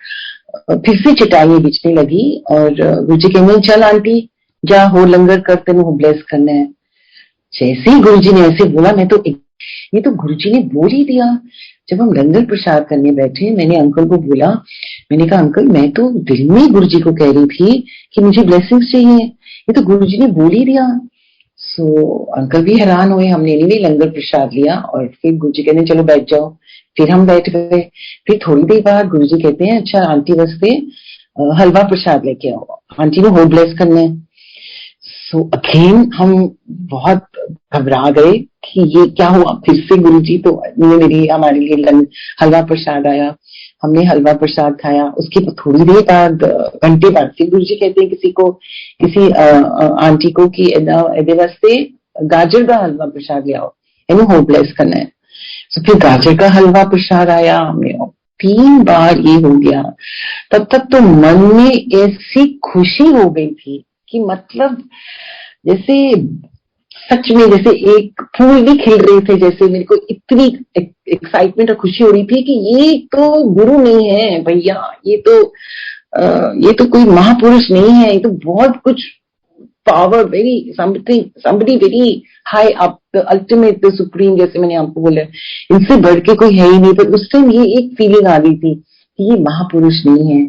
फिर से चटाइयां बिछने लगी और गुरुजी कहते हैं चल आंटी जा हो लंगर कर, तेन ब्लेस करना है। जैसे ही गुरुजी ने ऐसे बोला, मैं तो ये तो गुरुजी ने बोल ही दिया। जब हम लंगर प्रसाद करने बैठे, मैंने अंकल को बोला, मैंने कहा अंकल मैं तो दिल में गुरुजी को कह रही थी कि मुझे ब्लेसिंग्स चाहिए, ये तो गुरुजी ने बोल ही दिया। सो अंकल भी हैरान हुए। हमने नहीं लंगर प्रसाद लिया और फिर गुरुजी कहते चलो बैठ जाओ। फिर हम बैठ गए। फिर थोड़ी देर बाद गुरुजी कहते हैं अच्छा आंटी वास्ते हलवा प्रसाद लेके आओ, आंटी ने हो ब्लेस करना है। सो अगेन हम बहुत घबरा गए कि ये क्या हुआ फिर से गुरुजी। तो हमारे लिए हलवा प्रसाद आया, हमने हलवा प्रसाद खाया। उसके थोड़ी देर बाद, घंटे बाद, फिर गुरुजी कहते हैं किसी आंटी को कि एदे वास्ते गाजर का हलवा प्रसाद ले आओ, इन्हें हो ब्लेस करना है। तो फिर गाजर का हलवा प्रसाद आया। हमने 3 बार ये हो गया। तब तक तो मन में ऐसी खुशी हो गई थी कि मतलब जैसे सच में जैसे एक फूल भी खिल रहे थे, जैसे मेरे को इतनी एक्साइटमेंट और खुशी हो रही थी कि ये तो गुरु नहीं है भैया, ये तो कोई महापुरुष नहीं है, ये तो बहुत कुछ power, very somebody very high up, the ultimate, the supreme, जैसे मैंने आपको बोला, इनसे बढ़ के कोई है ही नहीं। पर उस टाइम ये एक फीलिंग आ गई थी कि ये महापुरुष नहीं है,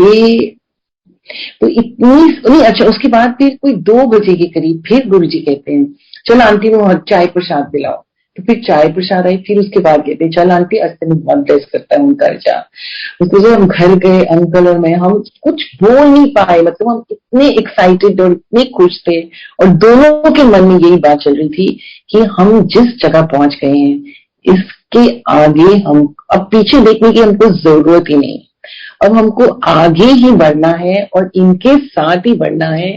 ये तो इतनी नहीं। अच्छा उसके बाद फिर कोई 2 बजे के करीब फिर गुरुजी कहते हैं चल आंटी वो चाय प्रसाद दिलाओ। तो फिर चाय प्रसाद आई। फिर उसके बाद कहते हैं चल आंटी आज तेन बहुत ब्लेस करता हूँ घर जा। उसके जब हम घर गए, अंकल और मैं, हम कुछ बोल नहीं पाए, मतलब हम इतने एक्साइटेड और इतने खुश थे और दोनों के मन में यही बात चल रही थी कि हम जिस जगह पहुंच गए हैं इसके आगे हम अब पीछे देखने की हमको जरूरत ही नहीं, अब हमको आगे ही बढ़ना है और इनके साथ ही बढ़ना है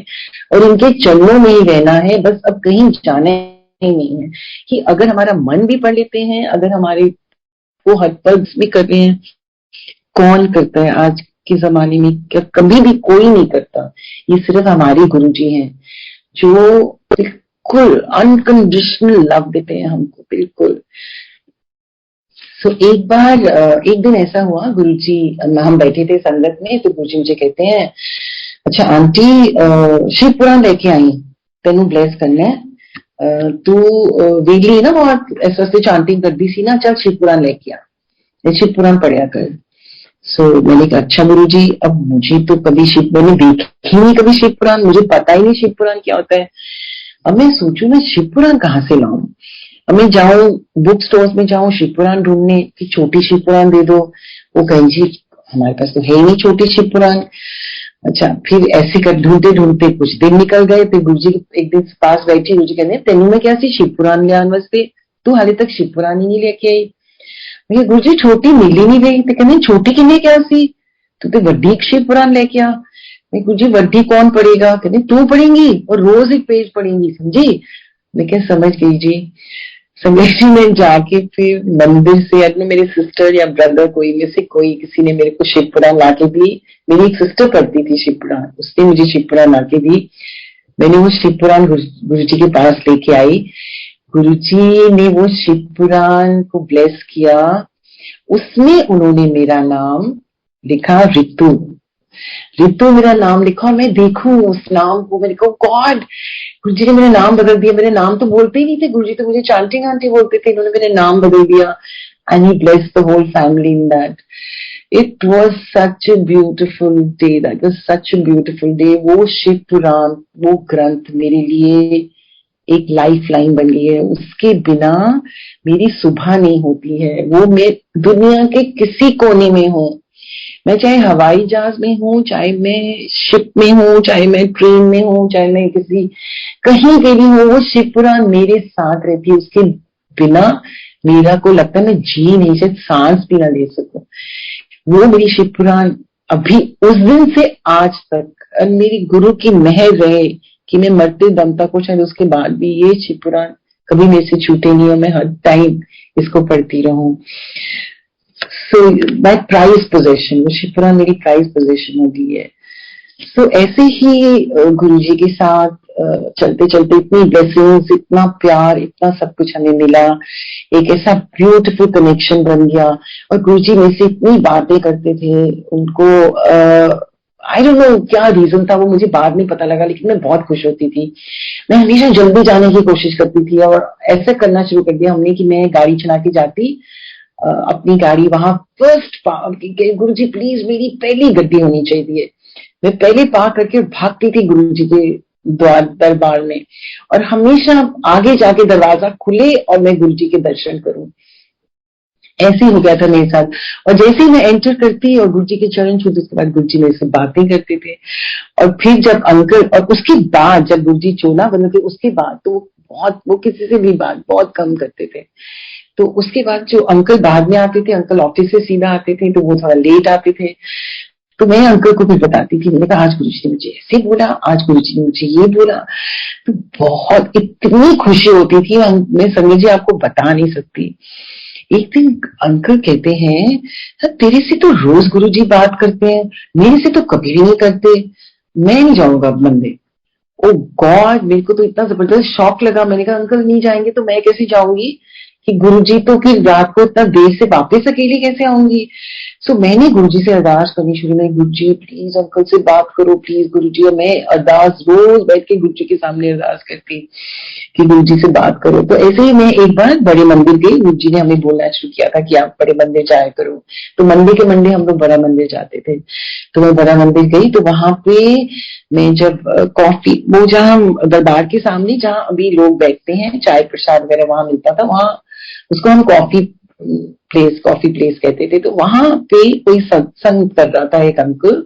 और इनके चरणों में ही रहना है, बस अब कहीं जाना ही नहीं है। कि अगर हमारा मन भी पढ़ लेते हैं, अगर हमारे वो हटपल्स भी कर रहे हैं, कौन करता है आज के जमाने में, क्या कभी भी कोई नहीं करता। ये सिर्फ हमारे गुरुजी हैं जो बिल्कुल अनकंडीशनल लव देते हैं हमको, बिल्कुल। सो एक दिन ऐसा हुआ, गुरुजी, हम बैठे थे संगत में, तो गुरुजी मुझे कहते हैं अच्छा आंटी शिव पुराण लेके आई, तेनू ब्लेस करना है, तू वेगली ना बहुत ऐसे वास्ते चांटिंग कर दी सी ना, चल शिव पुराण लेके आ, शिव पुराण पढ़िया कर। सो मैंने कहा अच्छा गुरुजी, अब मुझे तो कभी मैंने देखी नहीं कभी शिव पुराण, मुझे पता ही नहीं शिव पुराण क्या होता है। अब मैं सोचू मैं शिव पुराण कहाँ से लाऊं, अब मैं जाऊं बुक स्टोर्स में, जाऊं शिव पुराण ढूंढने कि छोटी शिव पुराण दे दो, वो कहें जी हमारे पास तो है ही नहीं छोटी शिव पुराण। अच्छा फिर ऐसे कर ढूंढते ढूंढते कुछ दिन निकल गए। फिर गुरुजी एक दिन पास बैठे, गुरुजी कहते तेनू मैं क्या सी शिव पुराण ले आने वास्ते, तू हाले तक शिव पुराण ही नहीं लेके आई। मैं गुरुजी छोटी मिली नहीं गई, तो कहते छोटी किन्ने क्या सी, तू तो वड्डी शिव पुराण लेके आ। मैं गुरुजी वड्डी कौन पढ़ेगा, कहते तू पढ़ेंगी और रोज एक पेज पढ़ेंगी, समझी। मैं क्या समझ गई जी। संगत में जाके फिर मंदिर से, अपने मेरे सिस्टर या ब्रदर कोई में से कोई किसी ने मेरे को शिव पुराण लाके दी। मेरी एक सिस्टर पढ़ती थी शिव पुराण, उसने मुझे शिव पुराण लाके दी। मैंने वो शिव पुराण गुरुजी के पास लेके आई। गुरुजी ने वो शिव पुराण को ब्लेस किया, उसमें उन्होंने मेरा नाम लिखा रितु। रितु मेरा नाम लिखा और मैं देखूं उस नाम को, मैंने कहा गॉड, गुरुजी ने मेरा नाम बदल दिया। मेरे नाम तो बोलते ही नहीं थे गुरुजी, तो मुझे चांटिंग आंटी बोलते थे, इन्होंने मेरा नाम बदल दिया। And he blessed the whole family in that. It was such a beautiful day, that was such a beautiful day. वो शिव पुराण, वो ग्रंथ मेरे लिए एक लाइफ लाइन बन गई है। उसके बिना मेरी सुबह नहीं होती है, वो मैं दुनिया के किसी कोने में हूं, मैं चाहे हवाई जहाज में हूँ, चाहे मैं शिप में हूँ, चाहे मैं ट्रेन में हूँ, चाहे मैं किसी कहीं पे भी हूँ, वो शिव पुराण मेरे साथ रहती है। उसके बिना मेरा को लगता है मैं जी नहीं, शायद सांस भी ना ले सकूं। वो मेरी शिव पुराण अभी उस दिन से आज तक, और मेरी गुरु की मेहर रहे कि मैं मरते दम तक को शायद उसके बाद भी ये शिव पुराण कभी मेरे से छूटे नहीं, और मैं हर टाइम इसको पढ़ती रहूं। सो माई प्राइज पोजेशन, वो शिव पुराण मेरी प्राइज पोजेशन हो गई है। सो ऐसे ही गुरु जी के साथ चलते चलते इतनी ब्लेसिंग्स, इतना प्यार, इतना सब कुछ हमें मिला, एक ऐसा ब्यूटीफुल कनेक्शन बन गया। और गुरु जी मेरे से इतनी बातें करते थे, उनको आई डोंट नो क्या रीजन था, वो मुझे बाद में पता लगा, लेकिन मैं बहुत खुश होती थी। मैं हमेशा जल्दी जाने की कोशिश करती थी, और ऐसा करना शुरू कर दिया हमने कि मैं गाड़ी चला के जाती, अपनी गाड़ी वहां फर्स्ट गुरु जी प्लीज मेरी पहली गड्डी होनी चाहिए। मैं पहले पार करके भागती थी गुरु जी के द्वार दरबार में, और हमेशा आगे जाके दरवाजा खुले और मैं गुरु जी के दर्शन करूं। ऐसे ही हो गया था मेरे साथ। और जैसे ही मैं एंटर करती और गुरु जी के चरण छूते, उसके बाद गुरु जी मेरे से बातें करते थे। और फिर जब अंकल, और उसके बाद जब गुरु जी चोला बदलते, उसके बाद तो वो किसी से भी बात बहुत कम करते थे। तो उसके बाद जो अंकल बाद में आते थे, अंकल ऑफिस से सीधा आते थे, तो वो थोड़ा लेट आते थे, तो मैं अंकल को भी बताती थी, मैंने कहा आज गुरु जी ने मुझे ऐसे बोला, आज गुरु जी ने मुझे ये बोला। तो बहुत इतनी खुशी होती थी, मैं संजय जी आपको बता नहीं सकती। एक दिन अंकल कहते हैं, तेरे से तो रोज गुरु जी बात करते हैं, मेरे से तो कभी भी नहीं करते, मैं नहीं जाऊंगा अब मंदिर। ओ गॉड, मेरे को तो इतना जबरदस्त शॉक लगा। मैंने कहा अंकल नहीं जाएंगे तो मैं कैसे जाऊंगी, कि गुरुजी तो फिर रात को इतना देर से वापस अकेले कैसे आऊंगी। सो मैंने गुरुजी से अरदास करनी शुरू में, गुरुजी प्लीज अंकल से बात करो प्लीज गुरुजी। और मैं अरदास रोज बैठ के गुरुजी के सामने अरदास करती कि गुरुजी से बात करो। तो ऐसे ही मैं एक बार बड़े मंदिर गई, गुरुजी ने हमें बोलना शुरू किया था कि आप बड़े मंदिर जाया करो। तो मंदिर के मंदिर हम लोग बड़ा मंदिर जाते थे। तो मैं बड़ा मंदिर गई, तो वहां पे मैं जब कॉफी, वो जहाँ दरबार के सामने जहाँ अभी लोग बैठते हैं, चाय प्रसाद वगैरह वहां मिलता था, वहां उसको हम कॉफी प्लेस कहते थे। तो वहां पे कोई सत्संग कर रहा था एक अंकल,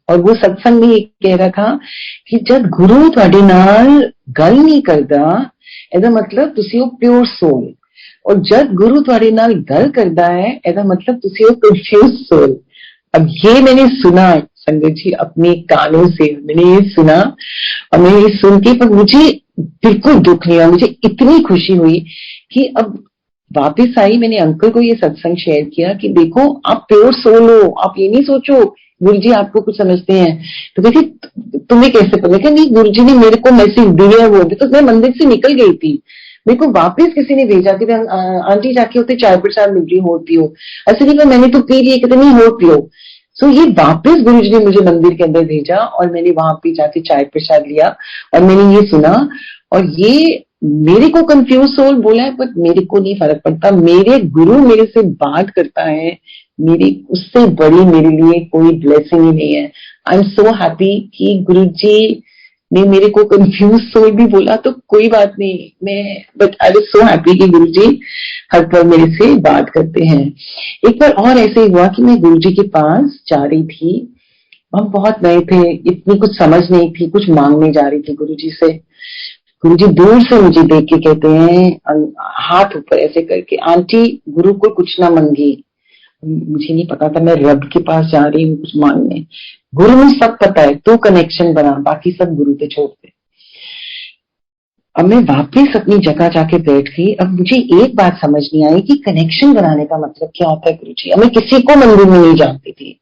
और वो सत्संग में कह रहा था कि जब गुरु ਤੁਹਾਡੇ ਨਾਲ ਗੱਲ नहीं करता, ਇਹਦਾ मतलब ਤੁਸੀਂ हो प्योर सोल, और जब गुरु ਤੁਹਾਡੇ ਨਾਲ ਗੱਲ करता है, ਇਹਦਾ मतलब ਤੁਸੀਂ हो कंफ्यूज सोल। अब ये मैंने सुना संगत जी अपने कानों से, मैंने ये सुना, और मैंने ये सुन के, पर मुझे बिल्कुल दुख नहीं हुआ, मुझे इतनी खुशी हुई कि अब वापस आई। मैंने अंकल को ये सत्संग शेयर किया कि देखो आप प्योर सोल हो, आप ये नहीं सोचो गुरु जी आपको कुछ समझते हैं। तो कहती तुम्हें कैसे पता? क्या नहीं, गुरु जी ने मेरे को मैसेज दिया वो। तो मैं मंदिर से निकल गई थी, मेरे को वापस किसी ने भेजा कि आंटी जाके होते चाय प्रसाद मिल रही होती हो, असली में मैंने तो पी लिया, कितनी हो पियो। सो ये वापस गुरु जी ने मुझे मंदिर के अंदर भेजा, और मैंने वहां पे जाके चाय प्रसाद लिया, और मैंने ये सुना। और ये मेरे को कंफ्यूज सोल बोला है, पर मेरे को नहीं फर्क पड़ता, मेरे गुरु मेरे से बात करता है, मेरी उससे बड़ी मेरे लिए कोई ब्लेसिंग ही नहीं है। आई एम सो हैप्पी कि गुरु जी ने मेरे को कंफ्यूज सोल भी बोला, तो कोई बात नहीं, मैं but I was so happy कि गुरु जी हर पल मेरे से बात करते हैं। एक बार और ऐसे हुआ कि मैं गुरु जी के पास जा रही थी, हम बहुत नए थे, इतनी कुछ समझ नहीं थी, कुछ मांगने जा रही थी गुरु जी से। गुरु जी दूर से मुझे देख के कहते हैं, हाथ ऊपर ऐसे करके, आंटी गुरु को कुछ ना मांगी। मुझे नहीं पता था मैं रब के पास जा रही हूँ कुछ मांगने। गुरु में सब पता है, तो कनेक्शन बना, बाकी सब गुरु पे छोड़ दे। अब मैं वापस अपनी जगह जाके बैठ गई। अब मुझे एक बात समझ नहीं आई कि कनेक्शन बनाने का मतलब क्या होता है गुरु जी। अब मैं किसी को मंदिर में नहीं जानती थी,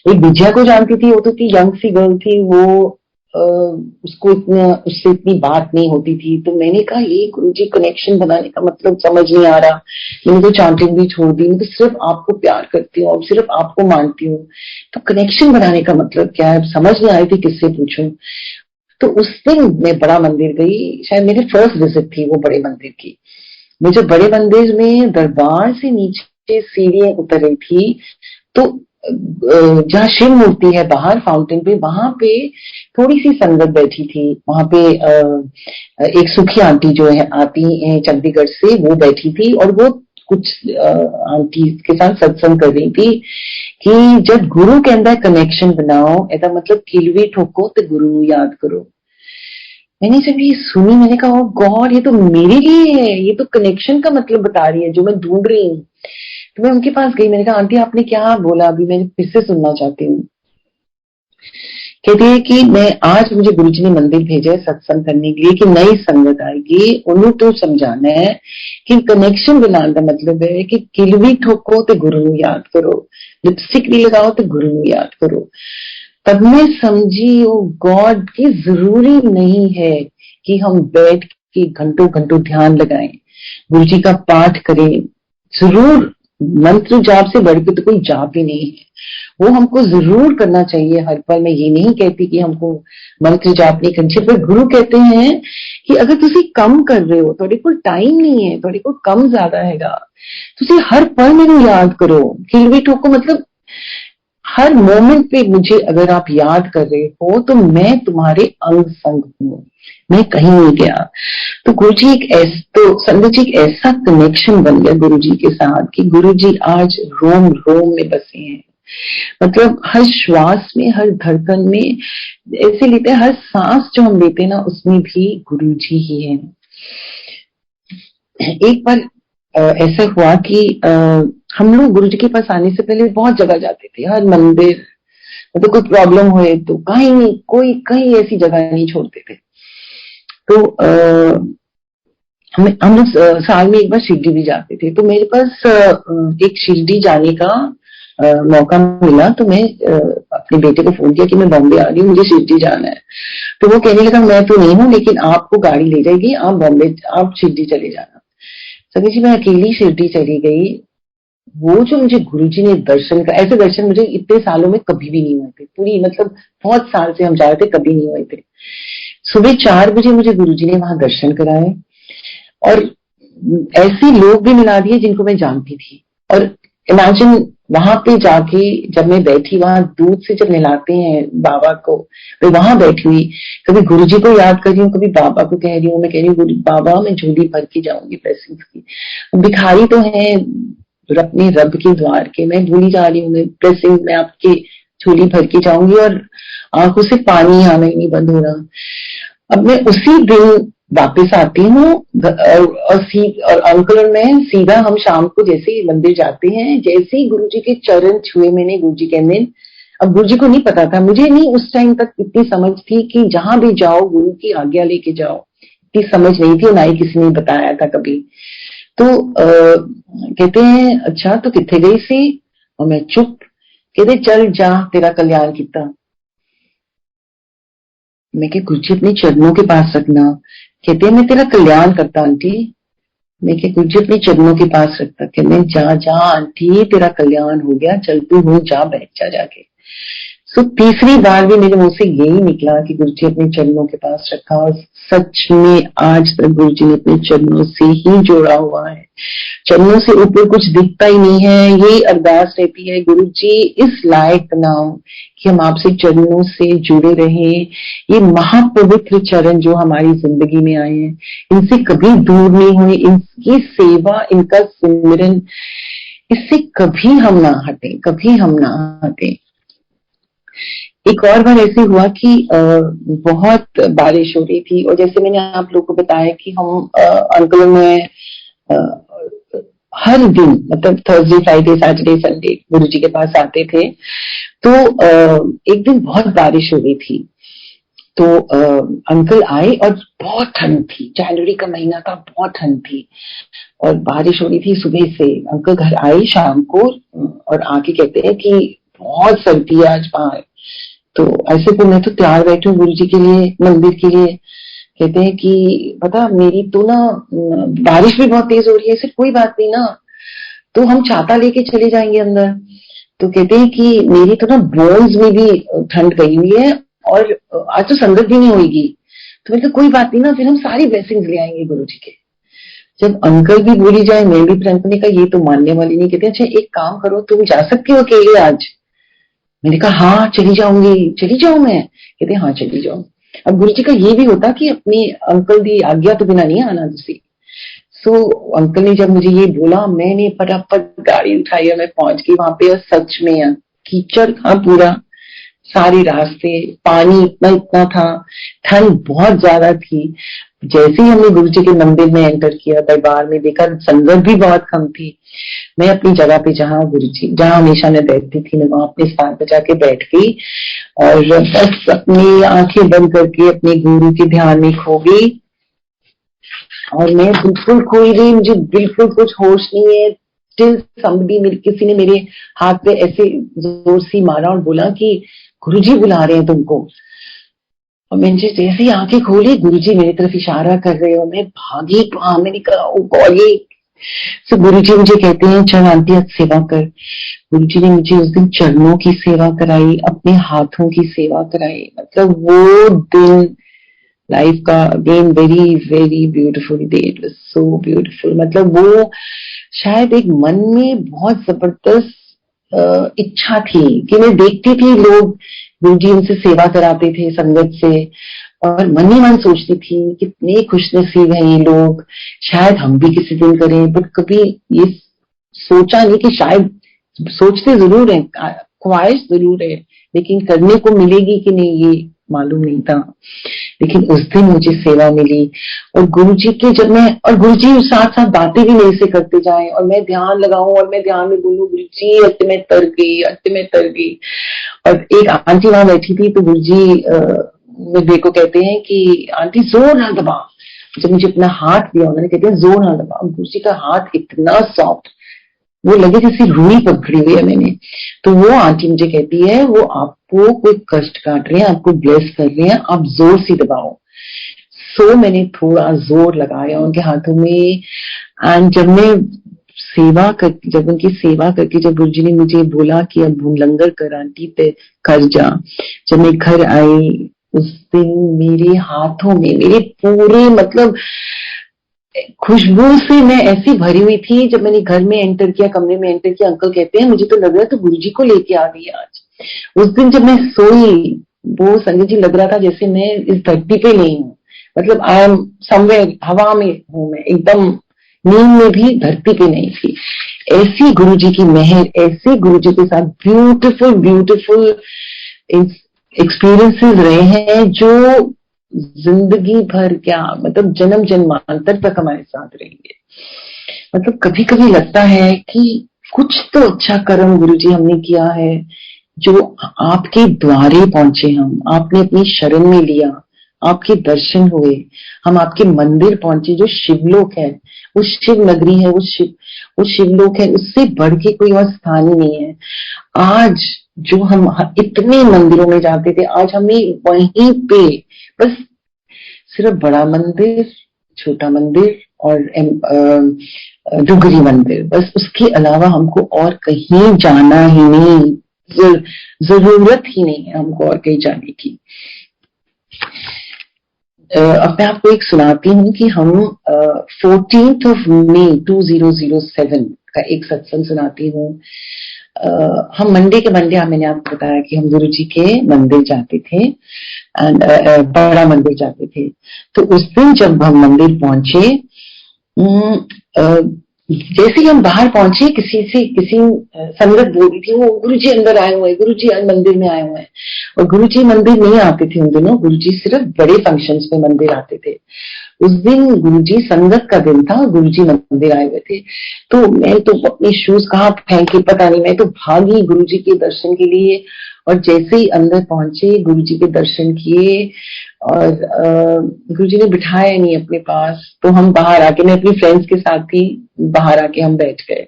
एक विजया को जानती थी, वो तो इतनी यंग सी गर्ल थी, वो उसको उससे इतनी बात नहीं होती थी। तो मैंने कहा ये गुरुजी कनेक्शन बनाने का मतलब समझ नहीं आ रहा। मैंने तो चैंटिंग भी छोड़ दी, मैं तो सिर्फ आपको प्यार करती हूँ और सिर्फ आपको मानती हूँ, तो कनेक्शन बनाने का मतलब क्या है, समझ नहीं आई थी किससे पूछूं। तो उस दिन मैं बड़ा मंदिर गई, शायद मेरी फर्स्ट विजिट थी वो बड़े मंदिर की। मैं जब बड़े मंदिर में दरबार से नीचे सीढ़ियां उतर रही थी, तो जहाँ शिव मूर्ति है बाहर फाउंटेन पे, वहां पे थोड़ी सी संगत बैठी थी। वहां पे एक सुखी आंटी जो है आती है चंडीगढ़ से, वो बैठी थी, और वो कुछ आंटी के साथ सत्संग कर रही थी कि जब गुरु कहता है कनेक्शन बनाओ, ऐसा मतलब किलवी ठोको तो गुरु ਨੂੰ याद करो। मैंने जब ये सुनी मैंने कहा गॉड, ये तो मेरे लिए है, ये तो कनेक्शन का मतलब बता रही है जो मैं ढूंढ रही हूँ। तो मैं उनके पास गई, मैंने कहा आंटी आपने क्या बोला अभी, मैं फिर से सुनना चाहती हूँ। कहती है कि मैं आज मुझे गुरुजी ने मंदिर भेजा है सत्संग करने के लिए कि नई संगत आएगी, उन्हें तो समझाना है कि कनेक्शन बनाने का मतलब है कि किलवी ठोको तो गुरु ਨੂੰ याद करो, लिपस्टिक नहीं लगाओ तो गुरु ਨੂੰ याद करो। तब मैं समझी ओ गॉड की जरूरी नहीं है कि हम बैठ के घंटों घंटों ध्यान लगाएं, गुरुजी का पाठ करें। जरूर मंत्र जाप से बढ़ के तो कोई जाप ही नहीं है, वो हमको जरूर करना चाहिए हर पल। मैं ये नहीं कहती कि हमको मंत्र जाप नहीं करनी चाहिए, पर गुरु कहते हैं कि अगर तुसी कम कर रहे हो, थोड़े को टाइम नहीं है, थोड़े को कम ज्यादा हैगा, तुसी हर पल मेनू याद करो। किलवी ठोको मतलब हर मोमेंट पे मुझे अगर आप याद कर रहे हो तो मैं तुम्हारे अंग संग हूँ, मैं कहीं नहीं गया। तो गुरुजी संगत जी एक ऐसा कनेक्शन बन गया गुरुजी के साथ कि गुरुजी आज रोम रोम में बसे हैं। मतलब हर श्वास में, हर धड़कन में ऐसे लेते हैं, हर सांस जो हम लेते हैं ना उसमें भी गुरुजी ही है। एक बार ऐसा हुआ कि हम लोग गुरुजी के पास आने से पहले बहुत जगह जाते थे, हर मंदिर, मतलब कोई प्रॉब्लम हुए तो कहीं नहीं, कोई कहीं ऐसी जगह नहीं छोड़ते थे। तो हम लोग साल में एक बार शिरडी भी जाते थे। तो मेरे पास एक शिरडी जाने का मौका मिला, तो मैं अपने बेटे को फोन किया कि मैं बॉम्बे आ रही हूँ, मुझे शिरडी जाना है। तो वो कहने लगा मैं तो नहीं हूँ लेकिन आपको गाड़ी ले जाएगी, आप शिरडी चले जाना। सभी जी मैं अकेली शिरडी चली गई। वो जो मुझे गुरुजी ने दर्शन का, ऐसे दर्शन मुझे इतने सालों में कभी भी नहीं हुए थे, पूरी मतलब बहुत साल से हम जा रहे थे, कभी नहीं हुए थे। सुबह 4 बजे मुझे गुरुजी ने वहां दर्शन कराए और ऐसे लोग भी मिला दिए जिनको मैं जानती थी। और इमेजिन वहां पे जाके जब मैं बैठी, वहां दूध से जब नहलाते हैं बाबा को, तो वहां बैठी हुई, कभी गुरुजी को याद कर रही हूँ, कभी बाबा को कह रही हूँ, मैं कह रही हूँ बाबा मैं झोली भर के जाऊंगी ब्लेसिंग्स की। भिखारी तो है अपने रब के द्वार के, मैं भूली जा रही हूँ, मैं ब्लेसिंग में आपके झोली भर के जाऊंगी और आंखों से पानी आना ही नहीं बंद हो रहा। अब मैं उसी दिन वापस आती हूँ और अंकल और मैं सीधा हम शाम को जैसे ही मंदिर जाते हैं, जैसे ही गुरुजी के चरण छुए मैंने, गुरुजी कहने, अब गुरुजी को नहीं पता था, मुझे नहीं उस टाइम तक इतनी समझ थी कि जहां भी जाओ गुरु की आज्ञा लेके जाओ, इतनी समझ नहीं थी, ना ही किसी ने बताया था कभी। तो कहते हैं अच्छा तो किथे गई सी, और मैं चुप। कहते चल जा तेरा कल्याण किता। मैं कि गुरुजी अपने चरणों के पास रखना। कहते हैं मैं तेरा कल्याण करता आंटी। मैं कि गुरुजी अपने चरणों के पास रखता। कहते जा जा आंटी तेरा कल्याण हो गया, चल तू हो जा, बैठ जा जाके। सो तीसरी बार भी मेरे मुंह से यही निकला कि गुरुजी अपने चरणों के पास रखा, और सच में आज तक गुरुजी ने अपने चरणों से ही जोड़ा हुआ है। चरणों से ऊपर कुछ दिखता ही नहीं है। यही अरदास रहती है गुरुजी इस लायक बनाओ कि हम आपसे चरणों से जुड़े रहें। ये महापवित्र चरण जो हमारी जिंदगी में आए हैं, इनसे कभी दूर नहीं हुए। इनकी सेवा, इनका सिमरन, इससे कभी हम ना हटें, कभी हम ना हटें। एक और बार ऐसे हुआ कि बहुत बारिश हो रही थी, और जैसे मैंने आप लोग को बताया कि हम अंकल में हर दिन मतलब थर्सडे फ्राइडे सैटरडे संडे गुरुजी के पास आते थे। तो एक दिन बहुत बारिश हो रही थी, तो अंकल आए और बहुत ठंड थी, जनवरी का महीना था, बहुत ठंड थी और बारिश हो रही थी सुबह से। अंकल घर आए शाम को और आके कहते हैं कि बहुत सर्दी है आज बाहर। तो ऐसे तो मैं तो तैयार बैठी हूँ गुरुजी के लिए, मंदिर के लिए। कहते हैं कि पता मेरी तो ना बारिश भी बहुत तेज हो रही है, सिर्फ कोई बात नहीं ना, तो हम छाता लेके चले जाएंगे अंदर। तो कहते हैं कि मेरी तो ना बोन्स में भी ठंड गई हुई है और आज तो संगत भी नहीं होगी। तो मैंने कहा कोई बात नहीं ना, फिर हम सारी ब्लेसिंग्स ले आएंगे गुरुजी के। जब अंकल भी बोली जाए, मैं भी, फ्रेंक ने कहा ये तो मानने वाली नहीं। कहते अच्छा एक काम करो, तुम जा सकती हो अकेले आज? मैंने कहा हाँ चली जाऊंगी। चली जाऊं मैं? कहते हाँ चली जाओ। अब गुरुजी का ये भी होता कि अपनी अंकल दी आज्ञा तो बिना नहीं आना तुसी। सो अंकल ने जब मुझे ये बोला, मैंने फटाफट गाड़ी उठाई और मैं पहुंच गई वहां पे। और सच में यार कीचड़ था पूरा, सारे रास्ते, पानी इतना इतना था, ठंड बहुत ज्यादा थी। जैसे ही हमने गुरु जी के मंदिर में एंटर किया, दरबार में देखा, संगत भी बहुत कम थी। मैं अपनी जगह पे जहाँ गुरु जी, जहाँ हमेशा मैं बैठती थी, मैं वहां अपने स्थान पर जाके बैठ गई और बस अपनी आंखें बंद करके अपने गुरु के ध्यान में खो गई। और मैं बिल्कुल खोई गई, मुझे बिल्कुल कुछ होश नहीं है। स्टिल समबडी, किसी ने मेरे हाथ पे ऐसे जोर से मारा और बोला कि गुरुजी बुला रहे हैं तुमको। और मैंने जैसे ही आंखें खोली, गुरुजी मेरी तरफ इशारा कर रहे हो। मैं भागी वहां, मैंने कहा ओ गॉड, ये तो गुरुजी मुझे कहते हैं चल आंटी आज सेवा कर। गुरुजी ने मुझे उस दिन चरणों की सेवा कराई, अपने हाथों की सेवा कराई। मतलब वो दिन लाइफ का again very very beautiful day, it was so beautiful. मतलब वो शायद एक मन में बहुत जबरदस्त इच्छा थी कि मैं देखती थी लोग गुरुजी उनसे सेवा कराते थे संगत से, और मन ही मन सोचती थी कितने खुशनसीब हैं ये लोग, शायद हम भी किसी दिन करें। बट कभी ये सोचा नहीं कि शायद, सोचते जरूर है, ख्वाहिश जरूर है, लेकिन करने को मिलेगी कि नहीं ये मालूम नहीं था। लेकिन उस दिन मुझे सेवा मिली। और गुरुजी के जब मैं, और गुरुजी साथ साथ बातें भी मेरे से करते जाए और मैं ध्यान लगाऊं और मैं ध्यान में बोलूं गुरुजी अत्ते में तर गई, अत्ते में तर गई। और एक आंटी वहां बैठी थी, तो गुरुजी मेरे को कहते हैं कि आंटी जोर ना दबा। जब मुझे अपना हाथ दिया उन्होंने, कहते हैं जोर ना दबा। गुरुजी का हाथ इतना सॉफ्ट, वो लगे जैसे रूई पकड़ी हुई है मैंने। तो वो आंटी मुझे कहती है वो आपको कोई कष्ट काट रहे हैं, आपको ब्लेस कर रहे हैं, आप जोर से दबाओ। सो मैंने थोड़ा जोर लगाया उनके हाथों में। एंड जब मैं सेवा कर, जब उनकी सेवा करके जब गुरुजी ने मुझे बोला कि अब लंगर कर आंटी पे कर जा, जब मैं घर आई उस दिन मेरे हाथों में मेरे पूरे मतलब खुशबू से मैं ऐसी भरी हुई थी। जब मैंने घर में एंटर किया, कमरे में एंटर किया, अंकल कहते हैं मुझे तो लग रहा है तो गुरुजी को लेके आ गई आज। उस दिन जब मैं सोई, वो संजय जी लग रहा था जैसे मैं इस धरती पे नहीं हूँ, मतलब आई एम समवेयर, हवा में हूँ मैं, एकदम नींद में भी धरती पे नहीं थी। ऐसी गुरुजी की मेहर, ऐसे गुरुजी के साथ ब्यूटीफुल ब्यूटीफुल एक्सपीरियंसेस रहे हैं जो जिंदगी भर क्या, मतलब जन्म जन्मांतर तक हमारे साथ रहेंगे। मतलब कभी कभी लगता है कि कुछ तो अच्छा कर्म गुरुजी हमने किया है, जो आपके द्वारे पहुंचे हम, आपने अपनी शरण में लिया, आपके दर्शन हुए, हम आपके मंदिर पहुंचे जो शिवलोक है, वो शिव नगरी है, वो शिवलोक है, उससे बढ़ के कोई और स्थान ही नहीं है। आज जो हम इतने मंदिरों में जाते थे, आज हमें वहीं पे बस सिर्फ बड़ा मंदिर, छोटा मंदिर और डुगरी मंदिर, बस उसके अलावा हमको और कहीं जाना ही नहीं, जरूरत ही नहीं है हमको और कहीं जाने की। अब मैं आपको एक सुनाती हूँ कि हम 14 मई 2007 का एक सत्संग सुनाती हूँ। हम मंडे के मंडे, मैंने आपको बताया कि हम गुरु जी के मंदिर जाते थे, एंड बड़ा मंदिर जाते थे। तो उस दिन जब हम मंदिर पहुंचे, जैसे ही हम बाहर पहुंचे, किसी संगत बोल रही थी वो गुरुजी अंदर आए हुए हैं, गुरुजी मंदिर में आए हुए हैं। और गुरुजी मंदिर नहीं आते थे उन दिनों, गुरुजी सिर्फ बड़े फंक्शंस में मंदिर आते थे। उस दिन गुरुजी संगत का दिन था और गुरुजी मंदिर आए हुए थे। तो मैं तो अपने शूज कहाँ फेंके पता नहीं, मैं तो भागी गुरुजी के दर्शन के लिए। और जैसे ही अंदर पहुंचे, गुरुजी के दर्शन किए और गुरुजी ने बिठाया नहीं अपने पास, तो हम बाहर आके, मैं अपनी फ्रेंड्स के साथ ही बाहर आके हम बैठ गए।